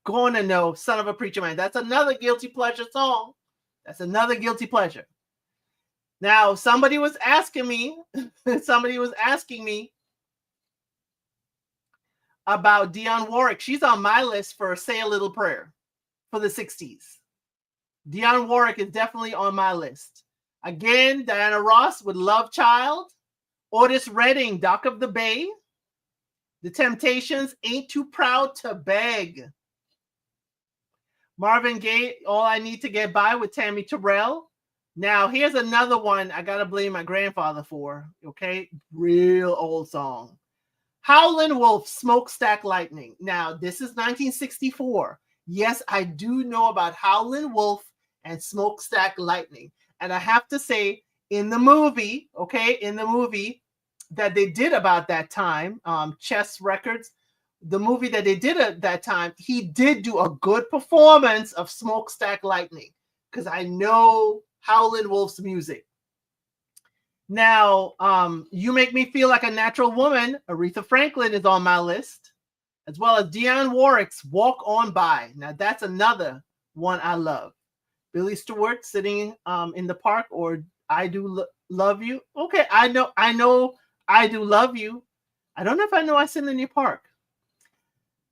going to know Son of a Preacher Man. That's another guilty pleasure song. That's another guilty pleasure. Now, somebody was asking me about Dionne Warwick. She's on my list for Say a Little Prayer for the 60s. Dionne Warwick is definitely on my list. Again, Diana Ross with Love Child. Otis Redding, Dock of the Bay. The Temptations, Ain't Too Proud to Beg. Marvin Gaye, All I Need to Get By with Tammy Terrell. Now, here's another one I got to blame my grandfather for, okay? Real old song. Howlin' Wolf, Smokestack Lightning. Now, this is 1964. Yes, I do know about Howlin' Wolf and Smokestack Lightning. And I have to say, in the movie that they did about that time, Chess Records, the movie that they did at that time, he did do a good performance of Smokestack Lightning because I know Howlin' Wolf's music. Now, You Make Me Feel Like a Natural Woman, Aretha Franklin is on my list. as well as Dionne Warwick's Walk On By. Now that's another one I love. Billy Stewart sitting in the park, or I Do Love You. Okay, I know I Do Love You. I don't know if I know I Sit in Your Park.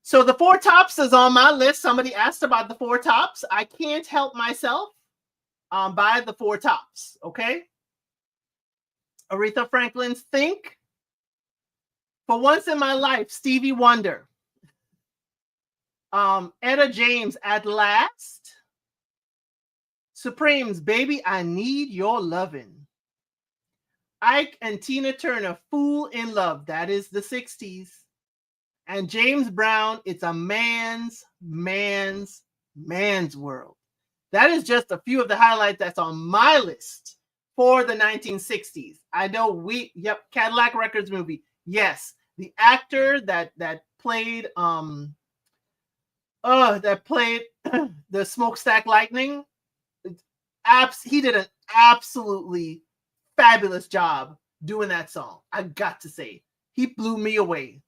So the Four Tops is on my list. Somebody asked about the Four Tops. I Can't Help Myself by the Four Tops. Okay. Aretha Franklin's Think. For Once in My Life, Stevie Wonder. Etta James, At Last. Supremes, Baby, I Need Your Lovin'. Ike and Tina Turner, Fool in Love. That is the 60s. And James Brown, It's a Man's World. That is just a few of the highlights that's on my list for the 1960s. I know Cadillac Records movie. Yes, the actor that played the Smokestack Lightning, he did an absolutely fabulous job doing that song. I got to say, he blew me away.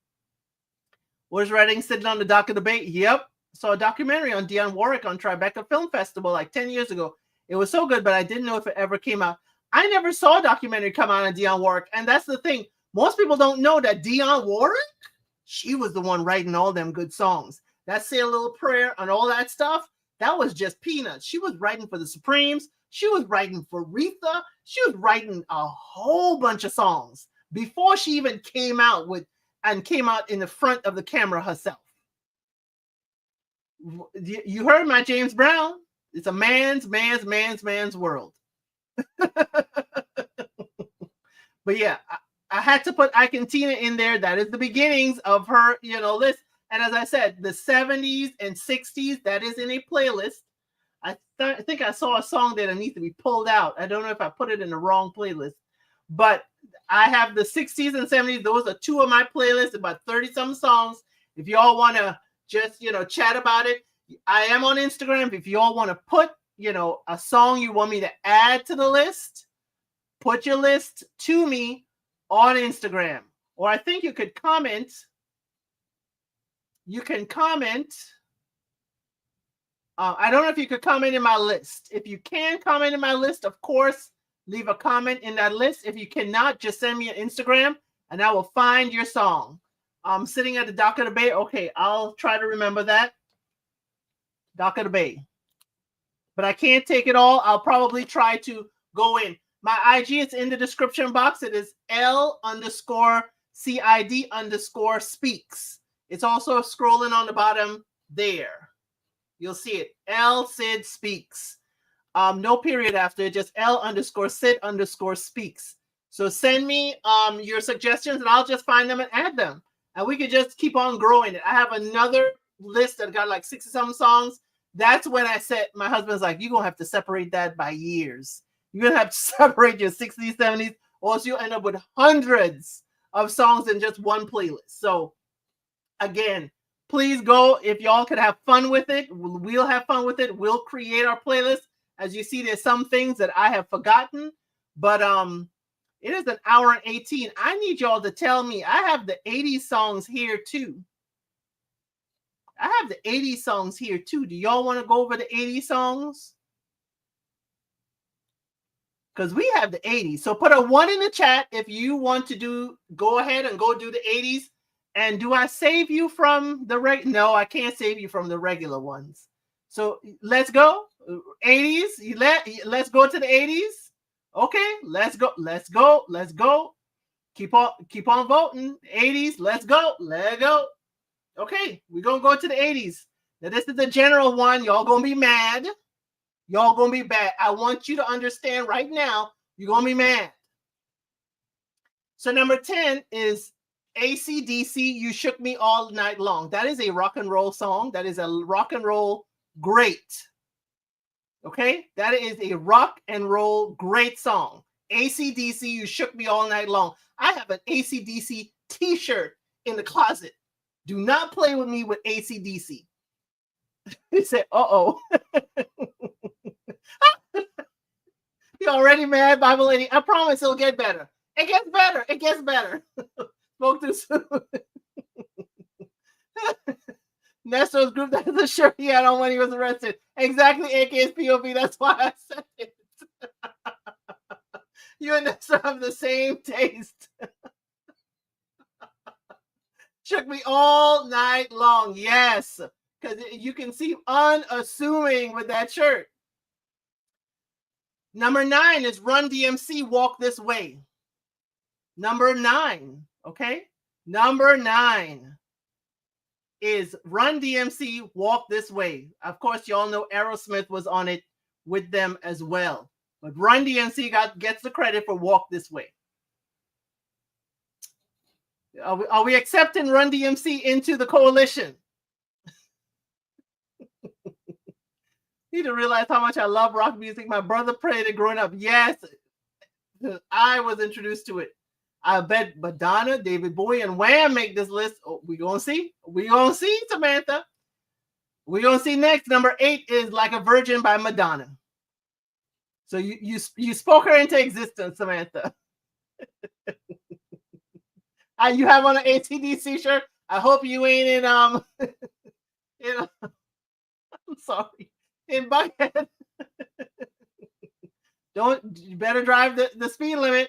Was Redding sitting on the dock of the bay? Yep. Saw a documentary on Dionne Warwick on Tribeca Film Festival like 10 years ago. It was so good, but I didn't know if it ever came out. I never saw a documentary come out on Dionne Warwick. And that's the thing. Most people don't know that Dionne Warwick, she was the one writing all them good songs. That Say a Little Prayer and all that stuff, that was just peanuts. She was writing for the Supremes. She was writing for Aretha. She was writing a whole bunch of songs before she even came out in the front of the camera herself. You heard my James Brown. It's a man's world. But yeah, I had to put Ike and Tina in there. That is the beginnings of her, list. And as I said, the 70s and 60s, that is in a playlist. I think I saw a song that needs to be pulled out. I don't know if I put it in the wrong playlist, but I have the 60s and 70s. Those are two of my playlists, about 30-some songs. If y'all want to just, chat about it, I am on Instagram. If y'all want to put, a song you want me to add to the list, put your list to me on Instagram. Or I think you could comment. You can comment. I don't know if you could comment in my list. If you can comment in my list, of course, leave a comment in that list. If you cannot, just send me an Instagram and I will find your song. Sitting at the dock of the bay. Okay, I'll try to remember that. Dock of the bay. But I can't take it all. I'll probably try to go in. My IG is in the description box. It is L_CID_speaks. It's also scrolling on the bottom there. You'll see it. ElCid Speaks. No period after it, just L_Cid_speaks. So send me your suggestions and I'll just find them and add them. And we could just keep on growing it. I have another list that got like 60-some songs. That's when I said, my husband's like, you're going to have to separate that by years. You're going to have to separate your 60s, 70s, or else you'll end up with hundreds of songs in just one playlist. So again, please go. If y'all could have fun with it, we'll have fun with it. We'll create our playlist. As you see, there's some things that I have forgotten, but it is an hour and 18. I need y'all to tell me. I have the 80s songs here too. I have the 80s songs here too. Do y'all want to go over the 80s songs? Because we have the 80s. So put a 1 in the chat if you want to go ahead and go do the 80s. And do I save you from the No, I can't save you from the regular ones. So let's go. 80s. Let's go to the 80s. Okay, let's go. Let's go. Let's go. Keep on voting. 80s. Let's go. Let's go. Okay, we're gonna go to the 80s. Now this is the general one. Y'all gonna be mad. Y'all gonna be bad. I want you to understand right now. You're gonna be mad. So number 10 is AC/DC, You Shook Me All Night Long. That is a rock and roll song. That is a rock and roll great. Okay? That is a rock and roll great song. AC/DC, You Shook Me All Night Long. I have an AC/DC t-shirt in the closet. Do not play with me with AC/DC. He said, uh-oh. You're already mad, Bible lady. I promise it'll get better. It gets better. It gets better. Spoke too soon. Nestor's group, that's the shirt he had on when he was arrested. Exactly, AK's POV. That's why I said it. You and Nestor have the same taste. Shook me all night long. Yes, because you can seem unassuming with that shirt. Number 9 is Run DMC, Walk This Way. Number 9, okay? Number 9 is Run DMC, Walk This Way. Of course, y'all know Aerosmith was on it with them as well. But Run DMC gets the credit for Walk This Way. Are we accepting Run DMC into the coalition? You need to realize how much I love rock music. My brother played it growing up. Yes, I was introduced to it. I bet Madonna, David Bowie, and Wham make this list. Oh, we gonna see. We gonna see, Samantha. We gonna see next. Number 8 is Like a Virgin by Madonna. So you spoke her into existence, Samantha. You have on an AC/DC shirt. I hope you ain't in I'm sorry, in Buckhead. You better drive the speed limit.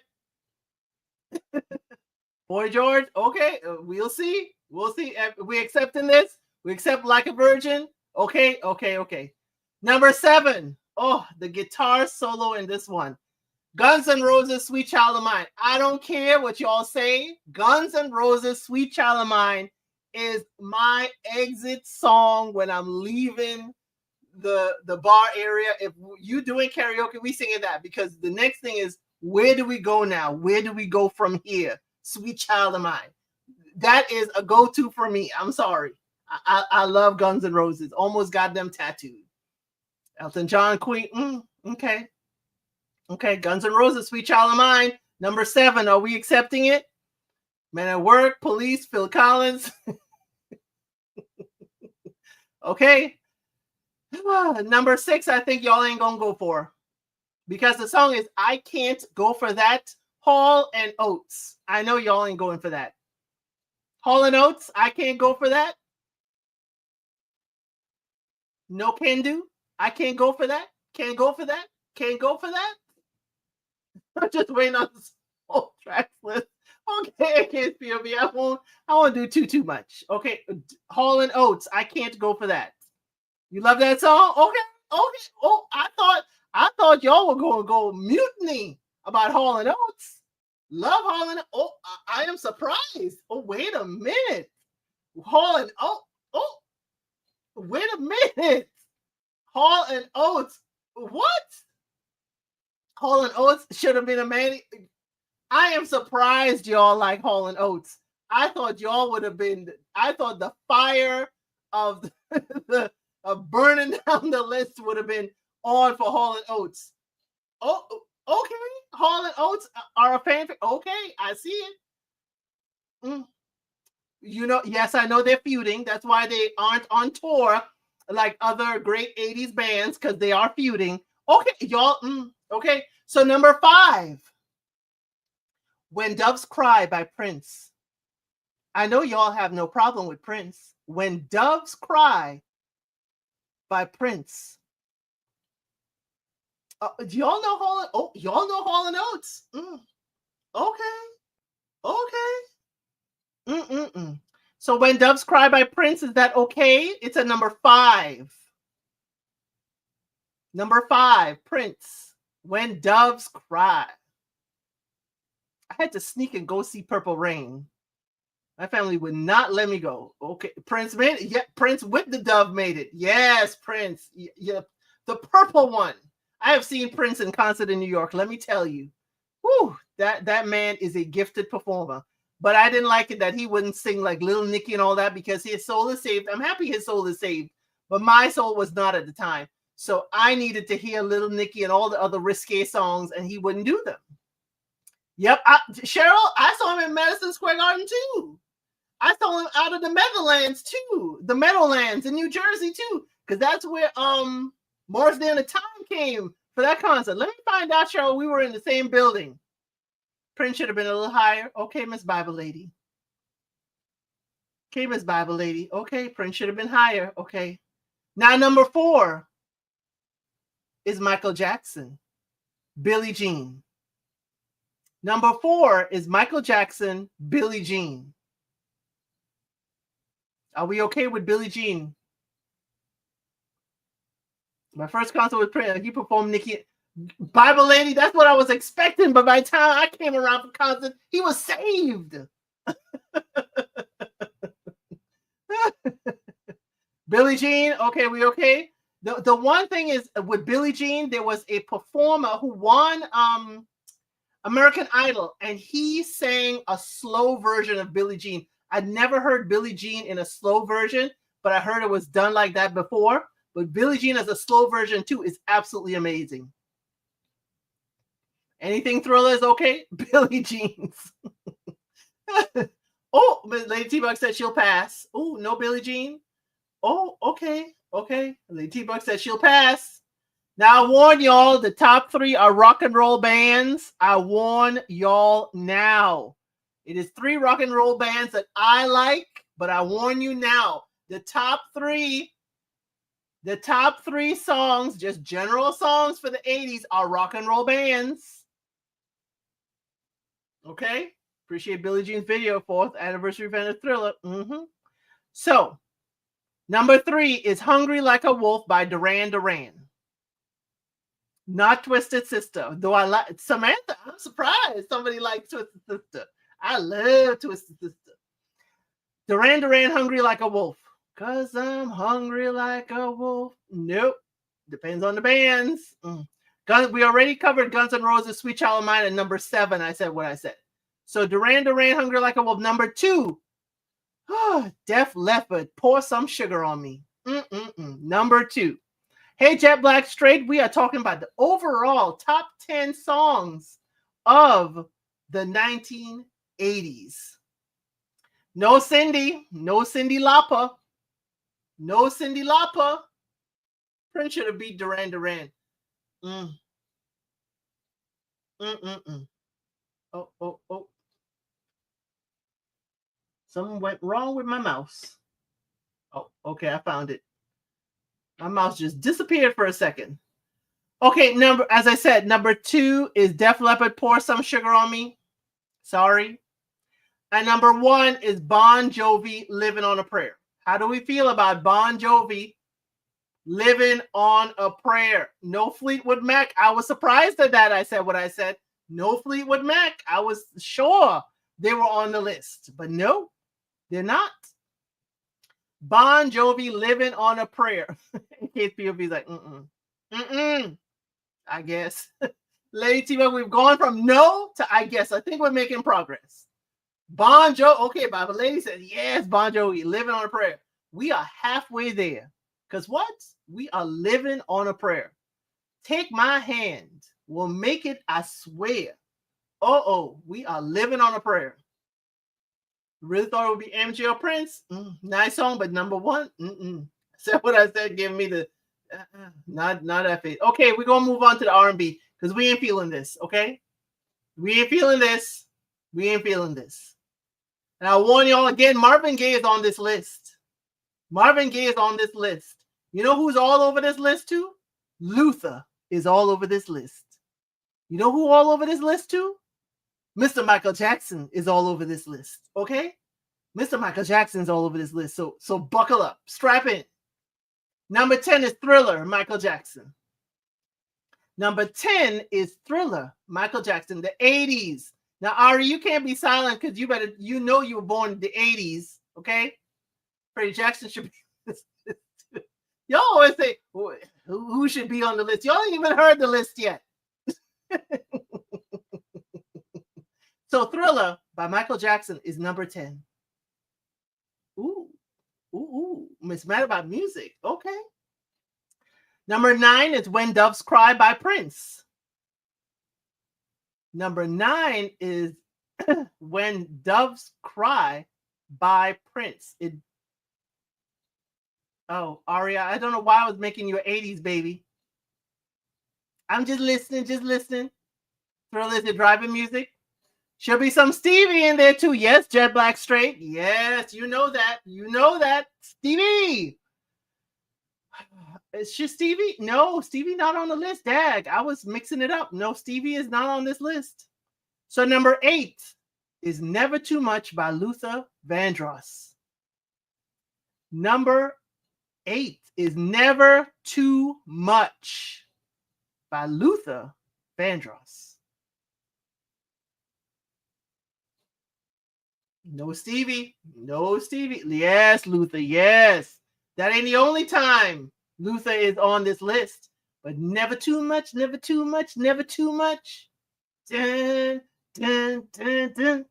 Boy George, okay, we'll see. We'll see. We accepting this? We accept Like a Virgin? Okay. Number 7. Oh, the guitar solo in this one. Guns N' Roses, Sweet Child of Mine. I don't care what y'all say. Guns N' Roses, Sweet Child of Mine is my exit song when I'm leaving the bar area. If you doing karaoke, we singing that, because the next thing is, where do we go now? Where do we go from here? Sweet Child of Mine. That is a go-to for me. I'm sorry. I love Guns N' Roses. Almost got them tattooed. Elton John, Queen. Okay. Guns N' Roses, Sweet Child of Mine. Number 7. Are we accepting it? Men at Work, Police, Phil Collins. Okay. Number 6, I think y'all ain't gonna go for, because the song is I Can't Go For That, Hall and Oates. I know y'all ain't going for that. Hall and Oates, I Can't Go For That. No can do. I can't go for that. Can't go for that. Can't go for that. I'm just waiting on this whole track list. Okay, AK's POV. I won't do too much. Okay, Hall and Oates, I Can't Go For That. You love that song? Okay. Oh, I thought y'all were going to go mutiny about Hall and Oates. Love Hall and Oates. Oh, I am surprised. Oh, wait a minute. Hall and Oates. Oh, wait a minute. Hall and Oates. What? Hall and Oates should have been a man. I am surprised y'all like Hall and Oates. I thought y'all would have been. I thought the fire of of burning down the list would have been on for Hall and Oates. Oh, okay. Hall and Oates are a fan. Okay, I see it. You know, yes, I know they're feuding. That's why they aren't on tour like other great 80s bands, because they are feuding. Okay, y'all. Okay, so number 5, When Doves Cry by Prince. I know y'all have no problem with Prince. When Doves Cry by Prince. Do y'all know Hall? Oh, y'all know Hall and Oates. Okay. So When Doves Cry by Prince, is that okay? It's a number 5. Number 5, Prince. When Doves Cry. I had to sneak and go see Purple Rain. My family would not let me go. Okay, Prince made it. Yeah, Prince with the Dove made it. Yes, Prince. Yeah, the purple one. I have seen Prince in concert in New York. Let me tell you, whew, that man is a gifted performer. But I didn't like it that he wouldn't sing like Little Nicky and all that, because his soul is saved. I'm happy his soul is saved, but my soul was not at the time. So I needed to hear Little Nicky and all the other risque songs, and he wouldn't do them. Yep, Cheryl, I saw him in Madison Square Garden too. I saw him out of the Meadowlands too, the Meadowlands in New Jersey too, because that's where Morris Day and the Time came for that concert. Let me find out, Cheryl. We were in the same building. Prince should have been a little higher. Okay, Miss Bible Lady. Okay, Miss Bible Lady. Okay, Prince should have been higher. Okay. Now, number 4 is Michael Jackson, Billie Jean. Number 4 is Michael Jackson, Billie Jean. Are we okay with Billie Jean? My first concert with Prince, he performed Nikki. Bible Lady, that's what I was expecting, but by the time I came around for concert, he was saved. Billie Jean, okay, we okay? The one thing is with Billie Jean, there was a performer who won American Idol, and he sang a slow version of Billie Jean. I'd never heard Billie Jean in a slow version, but I heard it was done like that before. But Billie Jean as a slow version too is absolutely amazing. Anything Thriller is okay? Billie Jeans. Oh, Lady T-Bug said she'll pass. Oh, no Billie Jean. Oh, okay. Okay. Lady T-Bug said she'll pass. Now, I warn y'all, the top 3 are rock and roll bands. I warn y'all now. It is 3 rock and roll bands that I like, but I warn you now. The top 3 songs, just general songs for the 80s, are rock and roll bands. Okay? Appreciate Billie Jean's video, 4th anniversary event of Thriller. So, number 3 is Hungry Like a Wolf by Duran Duran. Not Twisted Sister. Though I like Samantha, I'm surprised somebody likes Twisted Sister. I love Twisted Sister. Duran Duran, Hungry Like a Wolf. 'Cause I'm hungry like a wolf. Nope. Depends on the bands. We already covered Guns N' Roses, Sweet Child of Mine at number 7. I said what I said. So Duran Duran, Hungry Like a Wolf. Number 2. Def Leppard, Pour Some Sugar on Me. Number 2. Hey, Jet Black Straight, we are talking about the overall top 10 songs of the 1980s. No Cindy Lauper. No Cyndi Lauper. Prince should have beat Duran Duran. Oh. Something went wrong with my mouse. Oh, okay, I found it. My mouse just disappeared for a second. Okay, as I said, number 2 is Def Leppard, Pour Some Sugar on Me. Sorry. And number 1 is Bon Jovi, Living on a Prayer. How do we feel about Bon Jovi, Living on a Prayer? No Fleetwood Mac. I was surprised at that. I said what I said. No Fleetwood Mac. I was sure they were on the list, but no, they're not. Bon Jovi, Living on a Prayer. In case POV's like, I guess. Lady T-Bug, we've gone from no to I guess. I think we're making progress. Bon Jovi, okay, Bible Lady said, yes, Bon Jovi, Living on a Prayer. We are halfway there. Because what? We are living on a prayer. Take my hand. We'll make it, I swear. We are living on a prayer. Really thought it would be MJ or Prince. Nice song, but number 1. Said what I said. Give me the not that face. Okay, we're gonna move on to the R&B because we ain't feeling this. Okay, we ain't feeling this. We ain't feeling this. And I warn y'all again. Marvin Gaye is on this list. Marvin Gaye is on this list. You know who's all over this list too? Luther is all over this list. You know who all over this list too? Mr. Michael Jackson is all over this list, okay? Mr. Michael Jackson's all over this list, so buckle up, strap in. Number 10 is Thriller, Michael Jackson. Number 10 is Thriller, Michael Jackson, the 80s. Now, Ari, you can't be silent because you know you were born in the 80s, okay? Freddie Jackson should be. Y'all always say, who should be on the list? Y'all ain't even heard the list yet. So Thriller by Michael Jackson is number 10. Ooh. Miss Mad About Music. Okay. Number 9 is When Doves Cry by Prince. Number 9 is When Doves Cry by Prince. Aria, I don't know why I was making you an 80s baby. I'm just listening. Thriller is the driving music. Should be some Stevie in there too. Yes, Jet Black Straight. Yes, you know that. You know that. Stevie. Is she Stevie? No, Stevie not on the list. Dag, I was mixing it up. No, Stevie is not on this list. So number 8 is Never Too Much by Luther Vandross. Number 8 is Never Too Much by Luther Vandross. No Stevie. No Stevie. Yes, Luther. Yes. That ain't the only time Luther is on this list. But Never Too Much, Never Too Much, Never Too Much. Dun, dun, dun, dun.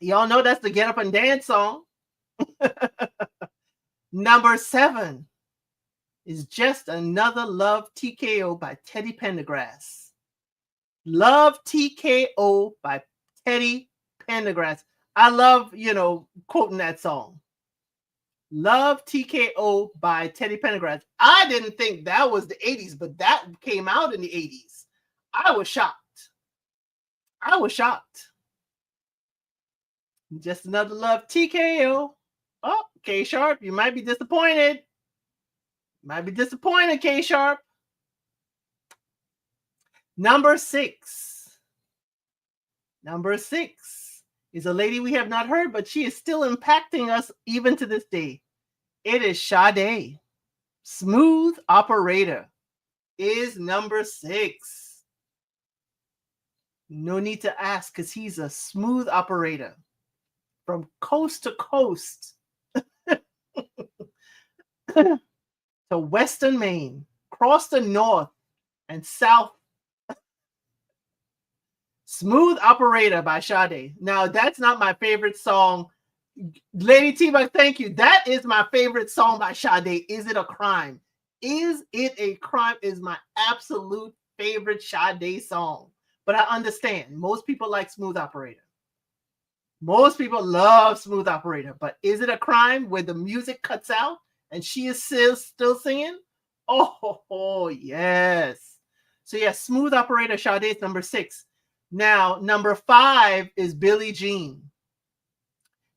Y'all know that's the Get Up and Dance song. Number 7 is Just Another Love TKO by Teddy Pendergrass. Love TKO by Teddy Pendergrass. I love, quoting that song. Love TKO by Teddy Pendergrass. I didn't think that was the 80s, but that came out in the 80s. I was shocked. Just Another Love TKO. Oh, K Sharp, you might be disappointed. K Sharp. Number 6. Number 6 is a lady we have not heard, but she is still impacting us even to this day. It is Sade. Smooth Operator is number 6. No need to ask, because he's a smooth operator from coast to coast to Western Maine, across the north and south. Smooth Operator by Sade. Now, that's not my favorite song. Lady T-Bug, thank you. That is my favorite song by Sade. Is It a Crime? Is It a Crime is my absolute favorite Sade song. But I understand. Most people like Smooth Operator. Most people love Smooth Operator. But Is It a Crime, where the music cuts out and she is still singing? Oh, yes. So, yes, Smooth Operator, Sade is number 6. Now, number 5 is Billie Jean.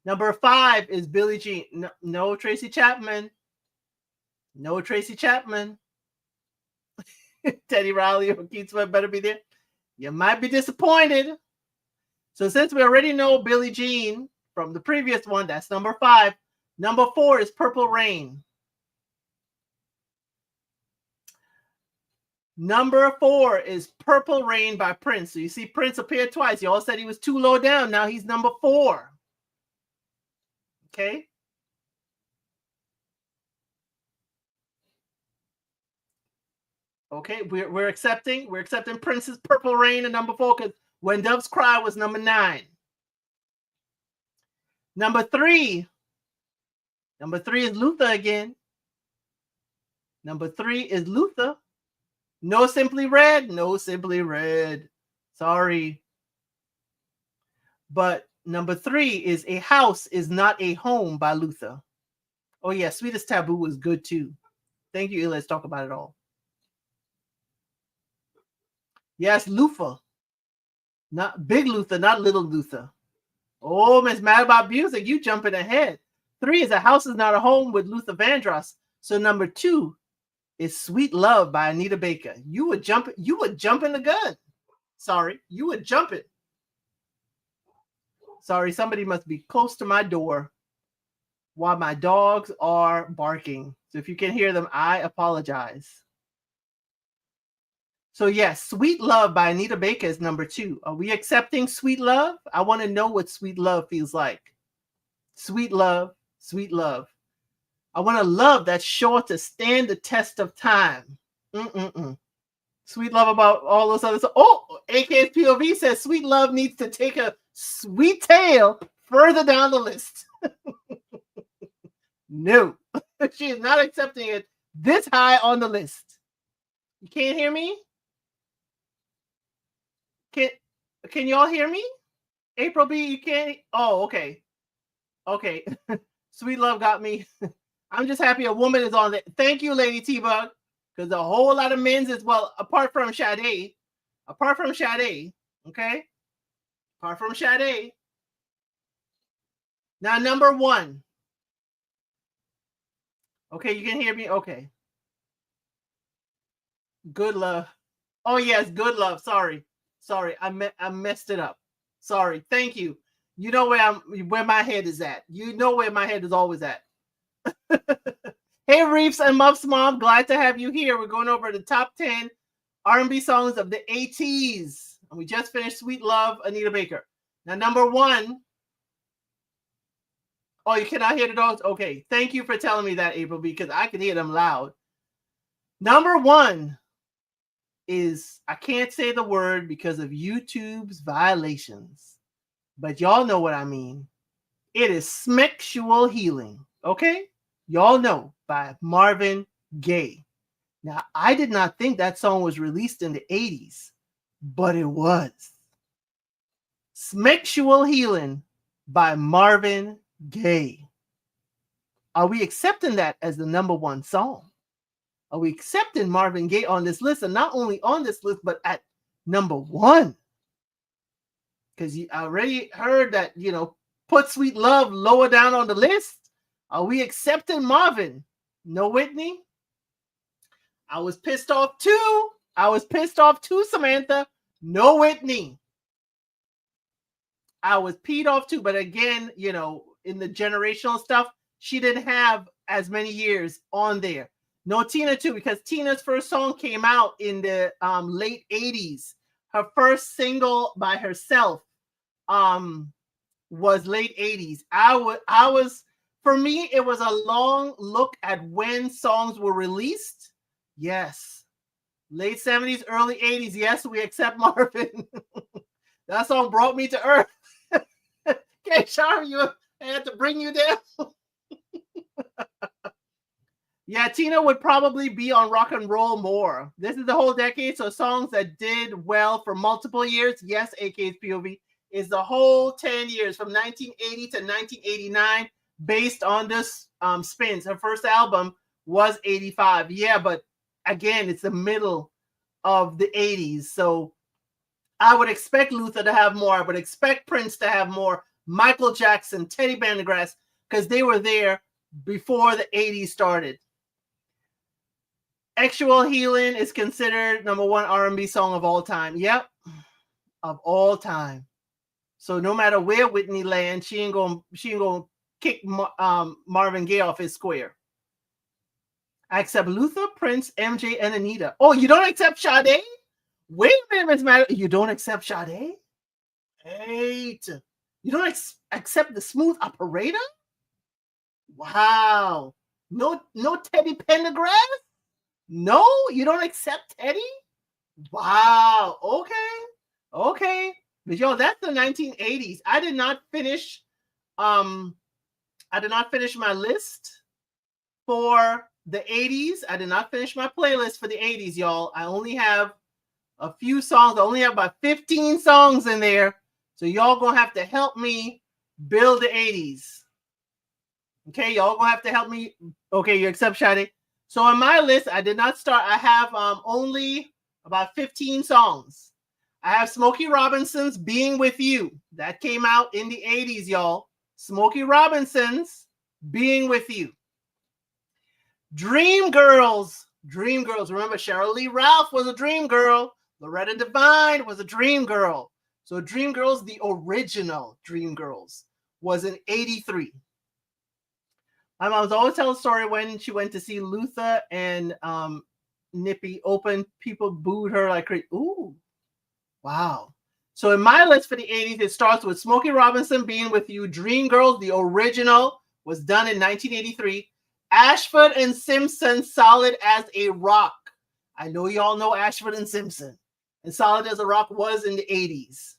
Number 5 is Billie Jean. No Tracy Chapman. No Tracy Chapman. Teddy Riley or Keith Sweat better be there. You might be disappointed. So since we already know Billie Jean from the previous one, that's number 5. Number 4 is Purple Rain. Number 4 is Purple Rain by Prince. So you see Prince appeared twice. You all said he was too low down. Now he's number 4. Okay. Okay, we're accepting Prince's Purple Rain at number 4 because When Doves Cry was number 9. Number 3 is Luther again. Number 3 is Luther. No Simply Red. No Simply Red. Sorry. But number 3 is A House Is Not a Home by Luther. Oh, yeah. Sweetest Taboo was good, too. Thank you. Let's talk about it all. Yes, Luther. Not Big Luther, not Little Luther. Oh, Miss Mad About Music, you jumping ahead. 3 is A House Is Not a Home with Luther Vandross. So number 2 is Sweet Love by Anita Baker. You would jump in the gun. Sorry, you would jump it. Sorry, somebody must be close to my door while my dogs are barking. So if you can hear them, I apologize. So yes, Sweet Love by Anita Baker is number 2. Are we accepting Sweet Love? I want to know what Sweet Love feels like. Sweet Love, Sweet Love. I want a love that's sure to stand the test of time. Sweet Love about all those others. Oh, AK's POV says Sweet Love needs to take a sweet tail further down the list. No, she is not accepting it this high on the list. You can't hear me? Can y'all hear me? April B, you can't? Oh, okay. Okay. Sweet Love got me. I'm just happy a woman is on it. Thank you, Lady T-Bug. Because a whole lot of men's as well, apart from Sade. Okay? Apart from Sade. Now, number one. Okay, you can hear me? Okay. Good Love. Oh, yes, Good Love. Sorry. I messed it up. Sorry. Thank you. You know where my head is at. You know where my head is always at. Hey, Reefs and Muffs Mom. Glad to have you here. We're going over the top 10 R&B songs of the 80s. And we just finished Sweet Love, Anita Baker. Now, number one. Oh, you cannot hear the dogs? Okay. Thank you for telling me that, April, because I can hear them loud. Number one is, I can't say the word because of YouTube's violations, but y'all know what I mean. It is Smexual Healing. Okay? Y'all know, by Marvin Gaye. Now, I did not think that song was released in the 80s, but it was. Smexual Healing by Marvin Gaye. Are we accepting that as the number one song? Are we accepting Marvin Gaye on this list? And not only on this list, but at number one? Because you already heard that, put Sweet Love lower down on the list. Are we accepting Marvin? No Whitney? I was pissed off too, Samantha. No Whitney. I was peed off too. But again, in the generational stuff, she didn't have as many years on there. No Tina too, because Tina's first song came out in the late 80s. Her first single by herself was late 80s. For me, it was a long look at when songs were released. Yes. Late 70s, early 80s. Yes, we accept Marvin. That song brought me to earth. Okay, Sharon, I had to bring you down. Yeah, Tina would probably be on Rock and Roll more. This is the whole decade, so songs that did well for multiple years. Yes, AK's POV is the whole 10 years from 1980 to 1989 based on this spins. Her first album was 85. Yeah, but again, it's the middle of the 80s. So I would expect Luther to have more. I would expect Prince to have more. Michael Jackson, Teddy Pendergrass, because they were there before the 80s started. Sexual Healing is considered number one R&B song of all time. Yep, of all time. So no matter where Whitney lands, she ain't gonna kick Marvin Gaye off his square. I accept Luther, Prince, MJ, and Anita. Oh, you don't accept Sade? Wait a minute, Ms. Matter. You don't accept Sade? Wait. You don't accept the Smooth Operator? Wow. No Teddy Pendergrass? No, you don't accept Teddy? Wow. Okay. But yo, that's the 1980s. I did not finish my list for the 80s. I did not finish my playlist for the 80s, y'all. I only have a few songs. I only have about 15 songs in there. So y'all gonna have to help me build the 80s. Okay, y'all gonna have to help me. Okay, you accept Sade. So on my list, I did not start. I have only about 15 songs. I have Smokey Robinson's Being With You. That came out in the 80s, y'all. Smokey Robinson's Being With You. Dream Girls. Remember, Cheryl Lee Ralph was a dream girl. Loretta Devine was a dream girl. So Dream Girls, the original Dream Girls, was in 83. My mom's always telling a story when she went to see Luther and Nippy open. People booed her like crazy. Ooh, wow. So in my list for the 80s, it starts with Smokey Robinson, Being With You. Dream Girls, the original, was done in 1983. Ashford and Simpson, Solid as a Rock. I know y'all know Ashford and Simpson. And Solid as a Rock was in the 80s.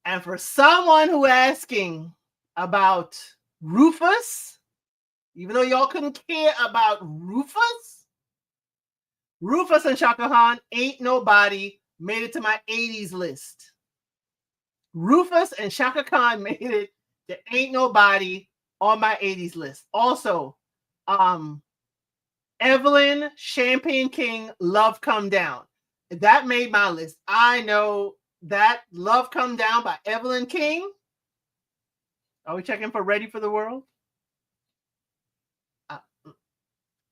And for someone who asking about Rufus, even though y'all couldn't care about Rufus and Shaka Khan, Ain't Nobody, made it to my 80s list. Rufus and Shaka Khan made it to Ain't Nobody on my 80s list. Also, Evelyn, Champagne King, Love Come Down. That made my list. I know that Love Come Down by Evelyn King. Are we checking for Ready for the World?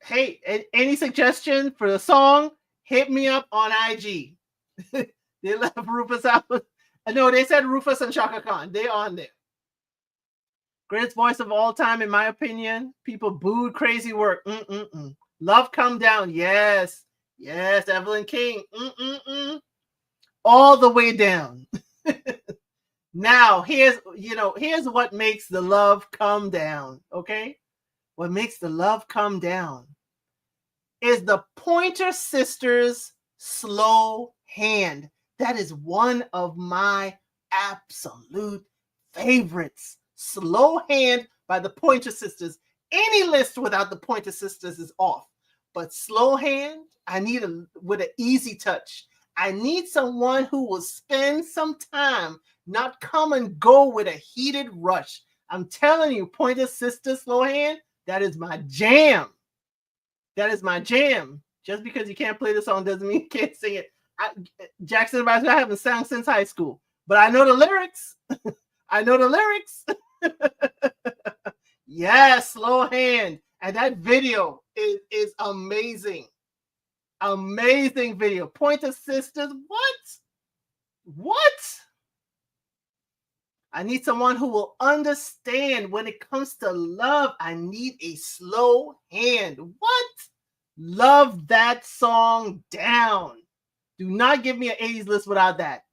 Hey, any suggestion for the song? Hit me up on IG. They left Rufus out. No, they said Rufus and Shaka Khan. They're on there. Greatest voice of all time, in my opinion. People booed Crazy Work. Love Come Down. Yes. Yes, Evelyn King. All the way down. Now, here's what makes the love come down, okay? What makes the love come down is the Pointer Sisters' Slow Hand. That is one of my absolute favorites. Slow Hand by the Pointer Sisters. Any list without the Pointer Sisters is off. But Slow Hand, I need with an easy touch. I need someone who will spend some time, not come and go with a heated rush. I'm telling you, Pointer Sisters, Slow Hand, that is my jam. That is my jam. Just because you can't play the song doesn't mean you can't sing it. Jackson, I haven't sang since high school, but I know the lyrics. I know the lyrics. Yes, Slow Hand. And that video is amazing. Amazing video. Pointer Sisters. What? I need someone who will understand when it comes to love. I need a slow hand. What? Love that song down. Do not give me an 80s list without that.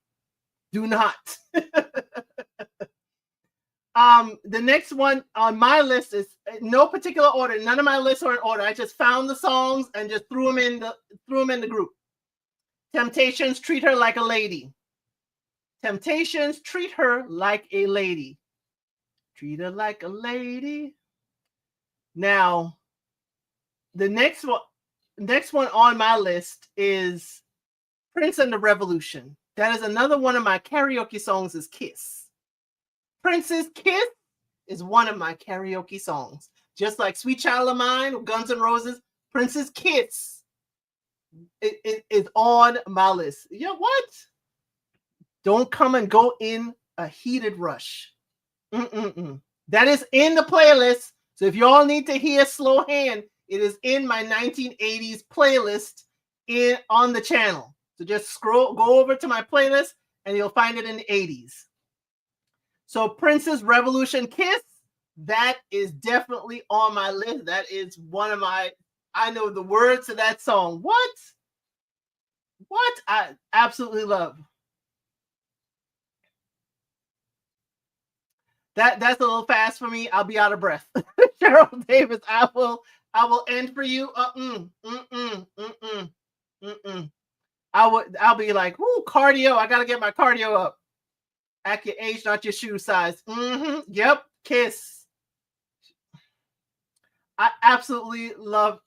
Do not. The next one on my list is no particular order. None of my lists are in order. I just found the songs and just threw them in the group. Temptations, Treat Her Like a Lady. Temptations, Treat Her Like a Lady. Treat her like a lady. Now, the next one on my list is Prince and the Revolution. That is another one of my karaoke songs is Kiss. Prince's Kiss is one of my karaoke songs. Just like Sweet Child of Mine, Guns N' Roses, Prince's Kiss is on my list. You know what? Don't come and go in a heated rush. That is in the playlist. So if y'all need to hear Slow Hand, it is in my 1980s playlist on the channel. So just go over to my playlist and you'll find it in the 80s. So Prince's Revolution Kiss, that is definitely on my list. That is one of my, I know the words to that song. What I absolutely love. That's a little fast for me. I'll be out of breath. Cheryl Davis, I will end for you. I'll be like, ooh, cardio. I gotta get my cardio up. At your age, not your shoe size. Yep. Kiss. I absolutely love.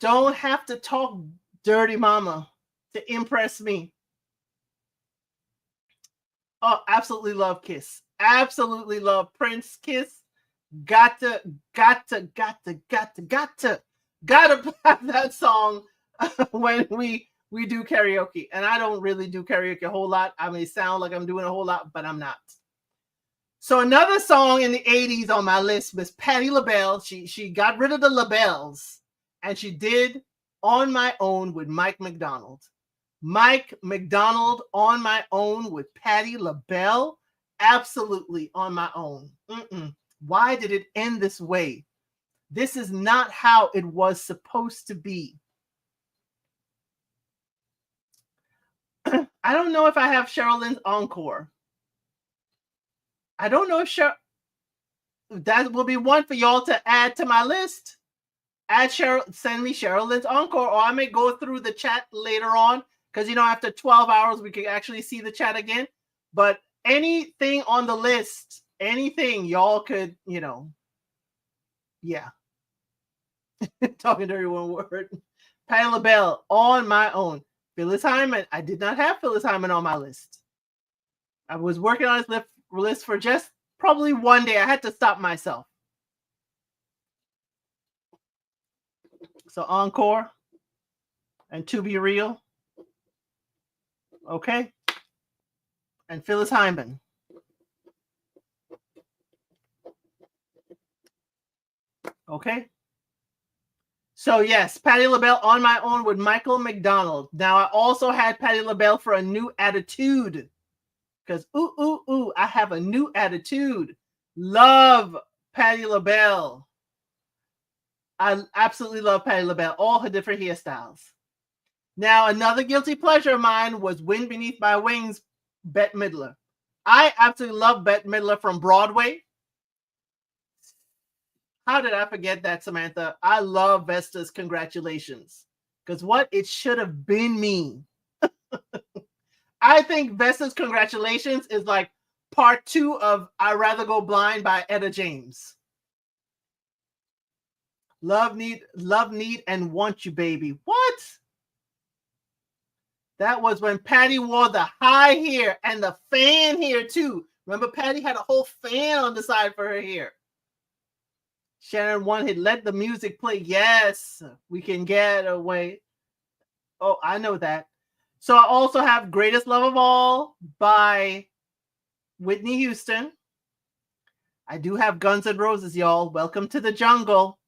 Don't have to talk dirty mama to impress me. Oh, absolutely love Kiss. Absolutely love Prince Kiss. Gotta have that song when we do karaoke. And I don't really do karaoke a whole lot. I may sound like I'm doing a whole lot, but I'm not. So another song in the 80s on my list was Patti LaBelle. She got rid of the labels and she did On My Own with Mike McDonald. Mike McDonald, On My Own with Patti LaBelle. Absolutely On My Own. Why did it end this way? This is not how it was supposed to be. I don't know if I have Cheryl Lynn's Encore. I don't know if that will be one for y'all to add to my list. Send me Cheryl Lynn's Encore, or I may go through the chat later on because, after 12 hours, we can actually see the chat again. But anything on the list, anything y'all could, yeah. Talking dirty one word. Patti LaBelle, On My Own. Phyllis Hyman. I did not have Phyllis Hyman on my list. I was working on this list for just probably one day. I had to stop myself. So Encore and To Be Real. Okay. and Phyllis Hyman. Okay. So yes, Patti LaBelle on my own with Michael McDonald. Now I also had Patti LaBelle for A New Attitude. Because I have a new attitude. Love Patti LaBelle. I absolutely love Patti LaBelle, all her different hairstyles. Now, another guilty pleasure of mine was Wind Beneath My Wings, Bette Midler. I absolutely love Bette Midler from Broadway. How did I forget that, Samantha? I love Vesta's Congratulations. Because what? It should have been me. I think Vesta's Congratulations is like part 2 of I'd Rather Go Blind by Etta James. Love, Need, and Want You, Baby. What? That was when Patti wore the high hair and the fan hair too. Remember, Patti had a whole fan on the side for her hair. Sharon One hit, Let the Music Play. Yes, we can get away. Oh, I know that. So I also have Greatest Love of All by Whitney Houston. I do have Guns N' Roses, y'all. Welcome to the Jungle.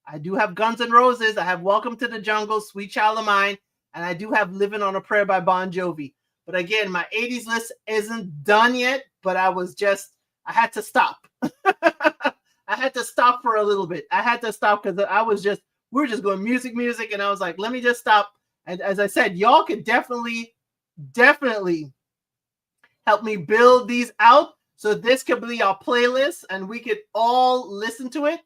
I do have Guns N' Roses. I have Welcome to the Jungle, Sweet Child of Mine, and I do have Living on a Prayer by Bon Jovi. But again, my 80s list isn't done yet, but I had to stop. I had to stop for a little bit. I had to stop because we were just going music, and I was like, let me just stop. And as I said, y'all could definitely help me build these out. So this could be our playlist and we could all listen to it.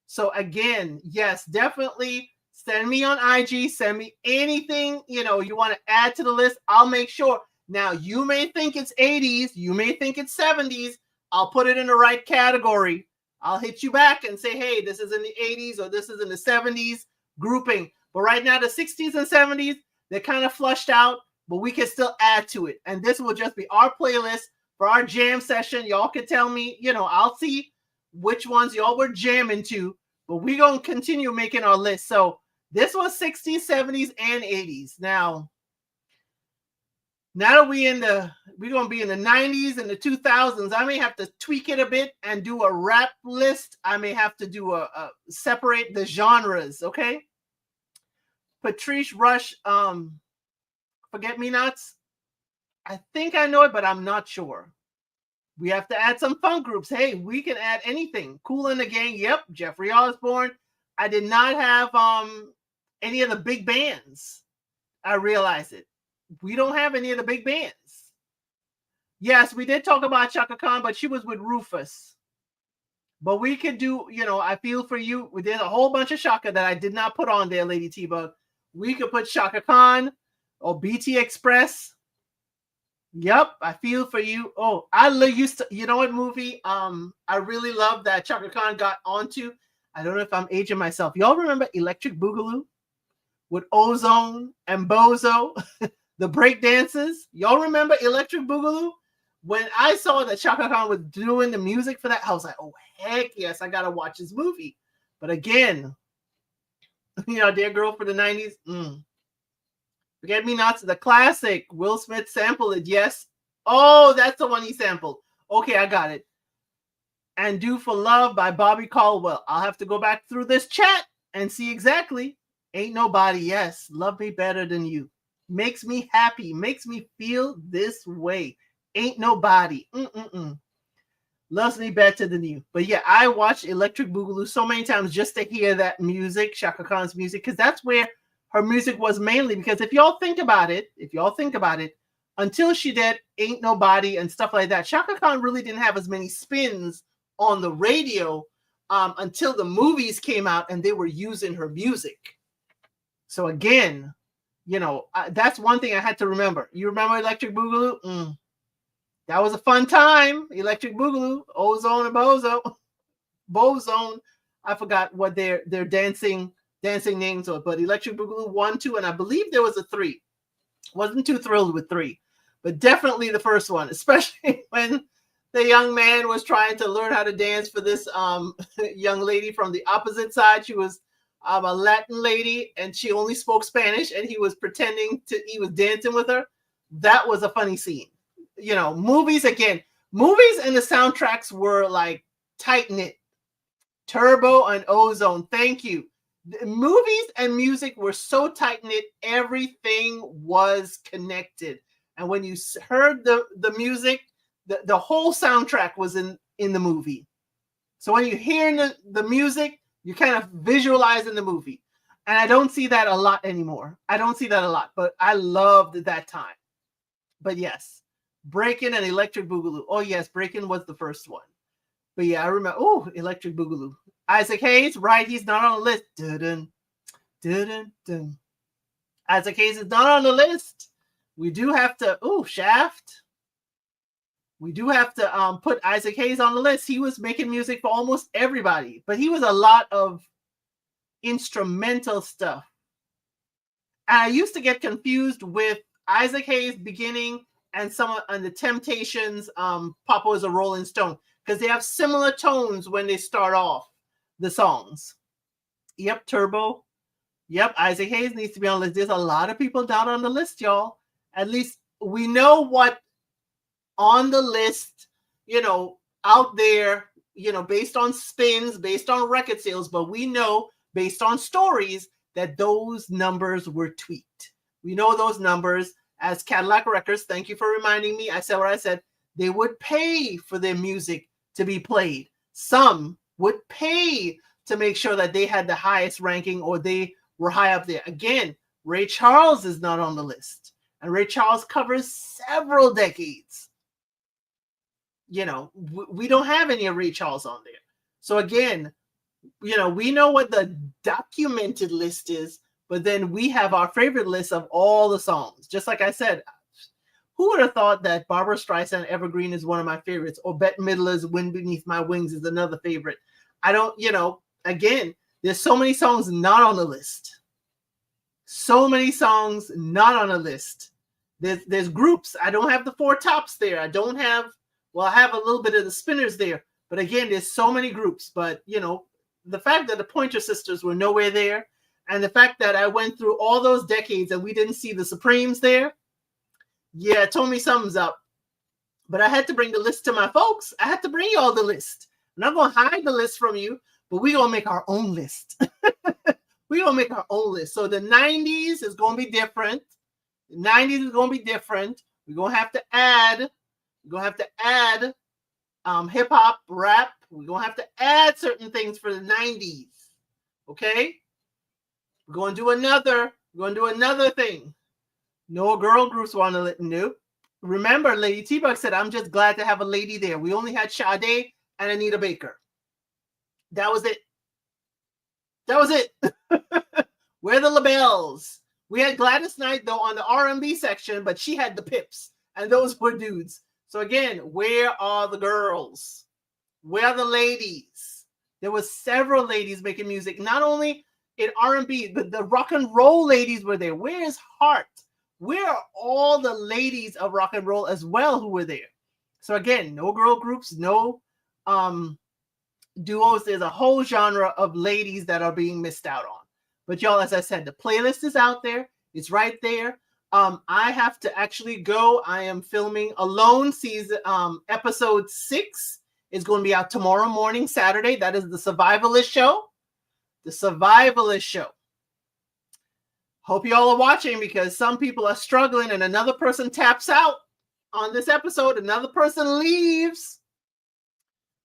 So again, yes, definitely send me on IG, send me anything, you want to add to the list. I'll make sure. Now, you may think it's 80s, you may think it's 70s. I'll put it in the right category. I'll hit you back and say, hey, this is in the 80s or this is in the 70s grouping. But right now, the 60s and 70s, they're kind of flushed out, but we can still add to it. And this will just be our playlist for our jam session. Y'all can tell me, I'll see which ones y'all were jamming to, but we're going to continue making our list. So this was 60s, 70s, and 80s. Now that we're going to be in the 90s and the 2000s, I may have to tweak it a bit and do a rap list. I may have to do separate the genres, okay? Patrice Rush, Forget Me Nots. I think I know it, but I'm not sure. We have to add some funk groups. Hey, we can add anything. Kool and the Gang. Yep. Jeffrey Osborne. I did not have any of the big bands. I realize it. We don't have any of the big bands. Yes, we did talk about Chaka Khan, but she was with Rufus. But we could do, I Feel For You. We did a whole bunch of Chaka that I did not put on there, Lady T-Bug. We could put Chaka Khan or BT Express. Yep, I Feel For You. Oh, I used to, what movie I really love that Chaka Khan got onto? I don't know if I'm aging myself. Y'all remember Electric Boogaloo with Ozone and Bozo, the break dances? Y'all remember Electric Boogaloo? When I saw that Chaka Khan was doing the music for that, I was like, oh, heck yes, I got to watch this movie. But again, Dear Girl for the 90s. Forget Me Not, the classic. Will Smith sampled it, yes. Oh, that's the one he sampled. Okay, I got it. And Do For Love by Bobby Caldwell. I'll have to go back through this chat and see exactly. Ain't Nobody, yes. Love Me Better Than You. Makes me happy. Makes me feel this way. Ain't Nobody. Loves Me Better Than You. But yeah, I watched Electric Boogaloo so many times just to hear that music, Chaka Khan's music, because that's where her music was mainly. Because if y'all think about it, until she did Ain't Nobody and stuff like that, Chaka Khan really didn't have as many spins on the radio until the movies came out and they were using her music. So again, that's one thing I had to remember. You remember Electric Boogaloo? That was a fun time. Electric Boogaloo, Ozone and Bozo. Bozone. I forgot what their dancing names were, but Electric Boogaloo 1, 2, and I believe there was a 3. Wasn't too thrilled with 3, but definitely the first one, especially when the young man was trying to learn how to dance for this young lady from the opposite side. She was a Latin lady, and she only spoke Spanish, and he was pretending he was dancing with her. That was a funny scene. movies again. Movies and the soundtracks were like tight knit. Turbo and Ozone, thank you. The movies and music were so tight knit, everything was connected. And when you heard the music, the whole soundtrack was in the movie. So when you hear the music, you kind of visualize in the movie. And I don't see that a lot anymore. I don't see that a lot, but I loved that time. But yes, Breakin' and Electric Boogaloo. Oh yes, Breakin' was the first one. But yeah, I remember. Oh, Electric Boogaloo. Isaac Hayes, right? He's not on the list. Dun, dun, dun. Isaac Hayes is not on the list. We do have to. Oh, Shaft. We do have to put Isaac Hayes on the list. He was making music for almost everybody, but he was a lot of instrumental stuff. And I used to get confused with Isaac Hayes beginning and the Temptations, Papa Was a Rolling Stone, because they have similar tones when they start off the songs. Yep, Turbo. Yep, Isaac Hayes needs to be on the list. There's a lot of people down on the list, y'all. At least we know what on the list, out there, based on spins, based on record sales, but we know based on stories that those numbers were tweaked. We know those numbers as Cadillac Records. Thank you for reminding me. I said what I said. They would pay for their music to be played. Some would pay to make sure that they had the highest ranking or they were high up there. Again, Ray Charles is not on the list. And Ray Charles covers several decades. We don't have any of Ray Charles on there. So again, we know what the documented list is, but then we have our favorite list of all the songs. Just like I said, who would have thought that Barbra Streisand Evergreen is one of my favorites, or Bette Midler's Wind Beneath My Wings is another favorite? I don't, again, there's so many songs not on the list. So many songs not on the list. There's groups. I don't have the Four Tops there. I don't have, I have a little bit of the Spinners there. But again, there's so many groups. But, the fact that the Pointer Sisters were nowhere there, and the fact that I went through all those decades and we didn't see the Supremes there, yeah, it told me something's up. But I had to bring the list to my folks. I had to bring you all the list. I'm not going to hide the list from you, but we're going to make our own list. We're going to make our own list. So the 90s is going to be different. The 90s is going to be different. We're going to have to add hip hop, rap. We're going to have to add certain things for the 90s. Okay? We're going to do another thing. No girl groups want to nope. Remember, Lady T-Bug said, I'm just glad to have a lady there. We only had Sade and Anita Baker. That was it. Where the labels? We had Gladys Knight, though, on the R&B section, but she had the Pips, and those were dudes. So again, where are the girls? Where are the ladies? There were several ladies making music, not only in R&B, but the rock and roll ladies were there. Where is Heart? Where are all the ladies of rock and roll as well who were there? So again, no girl groups, no duos. There's a whole genre of ladies that are being missed out on. But y'all, as I said, the playlist is out there. It's right there. I have to actually go. I am filming Alone season. Episode 6 is going to be out tomorrow morning, Saturday. That is the Survivalist show. The Survivalist show. Hope you all are watching, because some people are struggling and another person taps out on this episode. Another person leaves.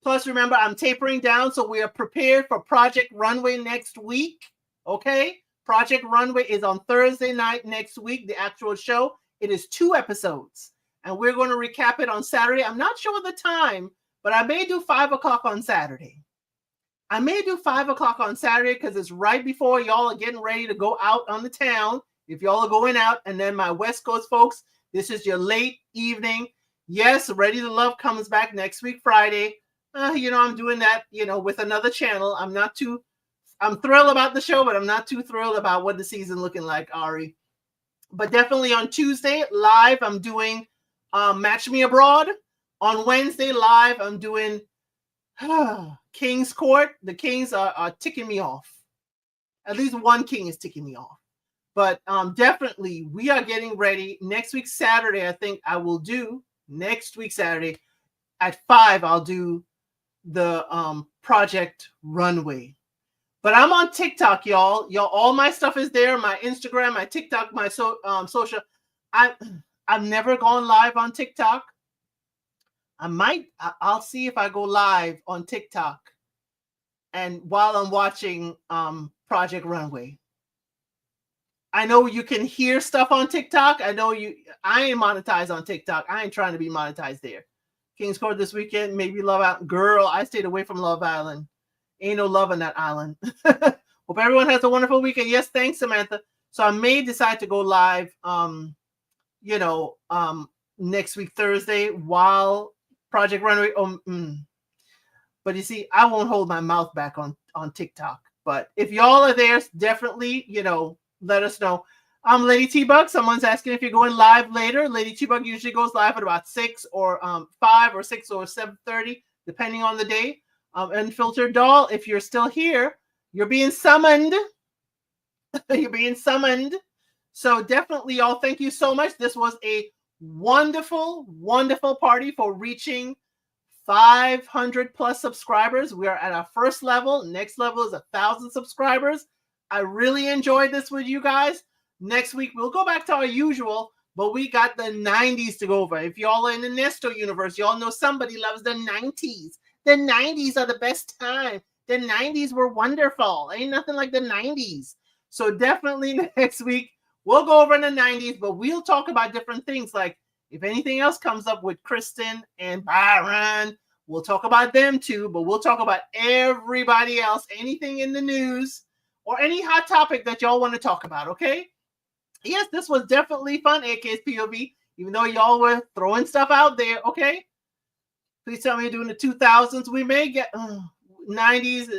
Plus, remember, I'm tapering down, so we are prepared for Project Runway next week. Okay? Project Runway is on Thursday night next week, the actual show. It is 2 episodes, and we're going to recap it on Saturday. I'm not sure the time, but I may do 5 o'clock on Saturday. I may do 5 o'clock on Saturday because it's right before y'all are getting ready to go out on the town. If y'all are going out, and then my West Coast folks, this is your late evening. Yes, Ready to Love comes back next week, Friday. I'm doing that, with another channel. I'm thrilled about the show, but I'm not too thrilled about what the season looking like, Ari. But definitely on Tuesday, live, I'm doing Match Me Abroad. On Wednesday, live, I'm doing King's Court. The Kings are ticking me off. At least one King is ticking me off. But definitely, we are getting ready. Next week, Saturday, I think I will do next week Saturday at 5, I'll do the Project Runway. But I'm on TikTok, y'all. All my stuff is there. My Instagram, my TikTok, my social. I've never gone live on TikTok. I'll see if I go live on TikTok and while I'm watching Project Runway. I know you can hear stuff on TikTok. I ain't monetized on TikTok. I ain't trying to be monetized there. King's Court this weekend, maybe Love Island. Girl, I stayed away from Love Island. Ain't no love on that island. Hope everyone has a wonderful weekend. Yes, thanks, Samantha. So I may decide to go live, next week, Thursday, while Project Runway. But you see, I won't hold my mouth back on TikTok. But if y'all are there, definitely, let us know. Lady T-Bug, someone's asking if you're going live later. Lady T-Bug usually goes live at about 6 or 5 or 6 or 7:30, depending on the day. Unfiltered Doll, if you're still here, you're being summoned. You're being summoned. So definitely, y'all, thank you so much. This was a wonderful, wonderful party for reaching 500 plus subscribers. We are at our first level. Next level is 1,000 subscribers. I really enjoyed this with you guys. Next week, we'll go back to our usual, but we got the 90s to go over. If y'all are in the Nesto universe, y'all know somebody loves the 90s. The 90s are the best time. The 90s were wonderful. Ain't nothing like the 90s. So definitely next week, we'll go over in the 90s, but we'll talk about different things. Like if anything else comes up with Kristen and Byron, we'll talk about them too, but we'll talk about everybody else, anything in the news or any hot topic that y'all want to talk about, okay? Yes, this was definitely fun, AK's POV, even though y'all were throwing stuff out there, okay? Please tell me you're doing the 2000s. We may get 90s.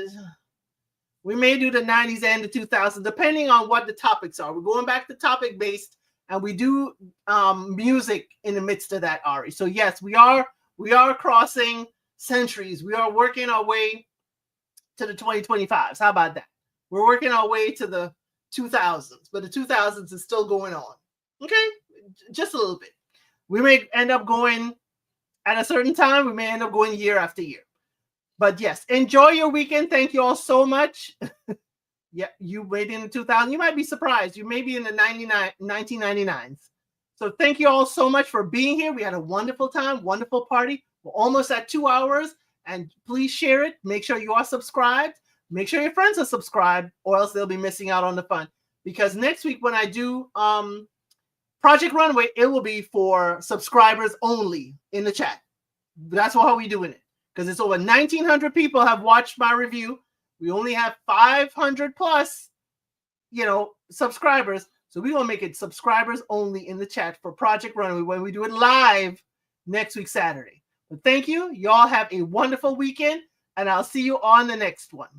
We may do the 90s and the 2000s, depending on what the topics are. We're going back to topic-based, and we do music in the midst of that, Ari. So yes, we are crossing centuries. We are working our way to the 2025s. How about that? We're working our way to the 2000s, but the 2000s is still going on. Okay, just a little bit. We may end up going at a certain time. We may end up going year after year. But yes, enjoy your weekend. Thank you all so much. Yeah, you wait in the 2000s. You might be surprised. You may be in the 1999s. So thank you all so much for being here. We had a wonderful time, wonderful party. We're almost at 2 hours. And please share it. Make sure you are subscribed. Make sure your friends are subscribed, or else they'll be missing out on the fun. Because next week when I do Project Runway, it will be for subscribers only in the chat. That's how we're doing it. Because it's over 1,900 people have watched my review. We only have 500 plus, subscribers. So we're going to make it subscribers only in the chat for Project Runway when we do it live next week, Saturday. But thank you. Y'all have a wonderful weekend, and I'll see you on the next one.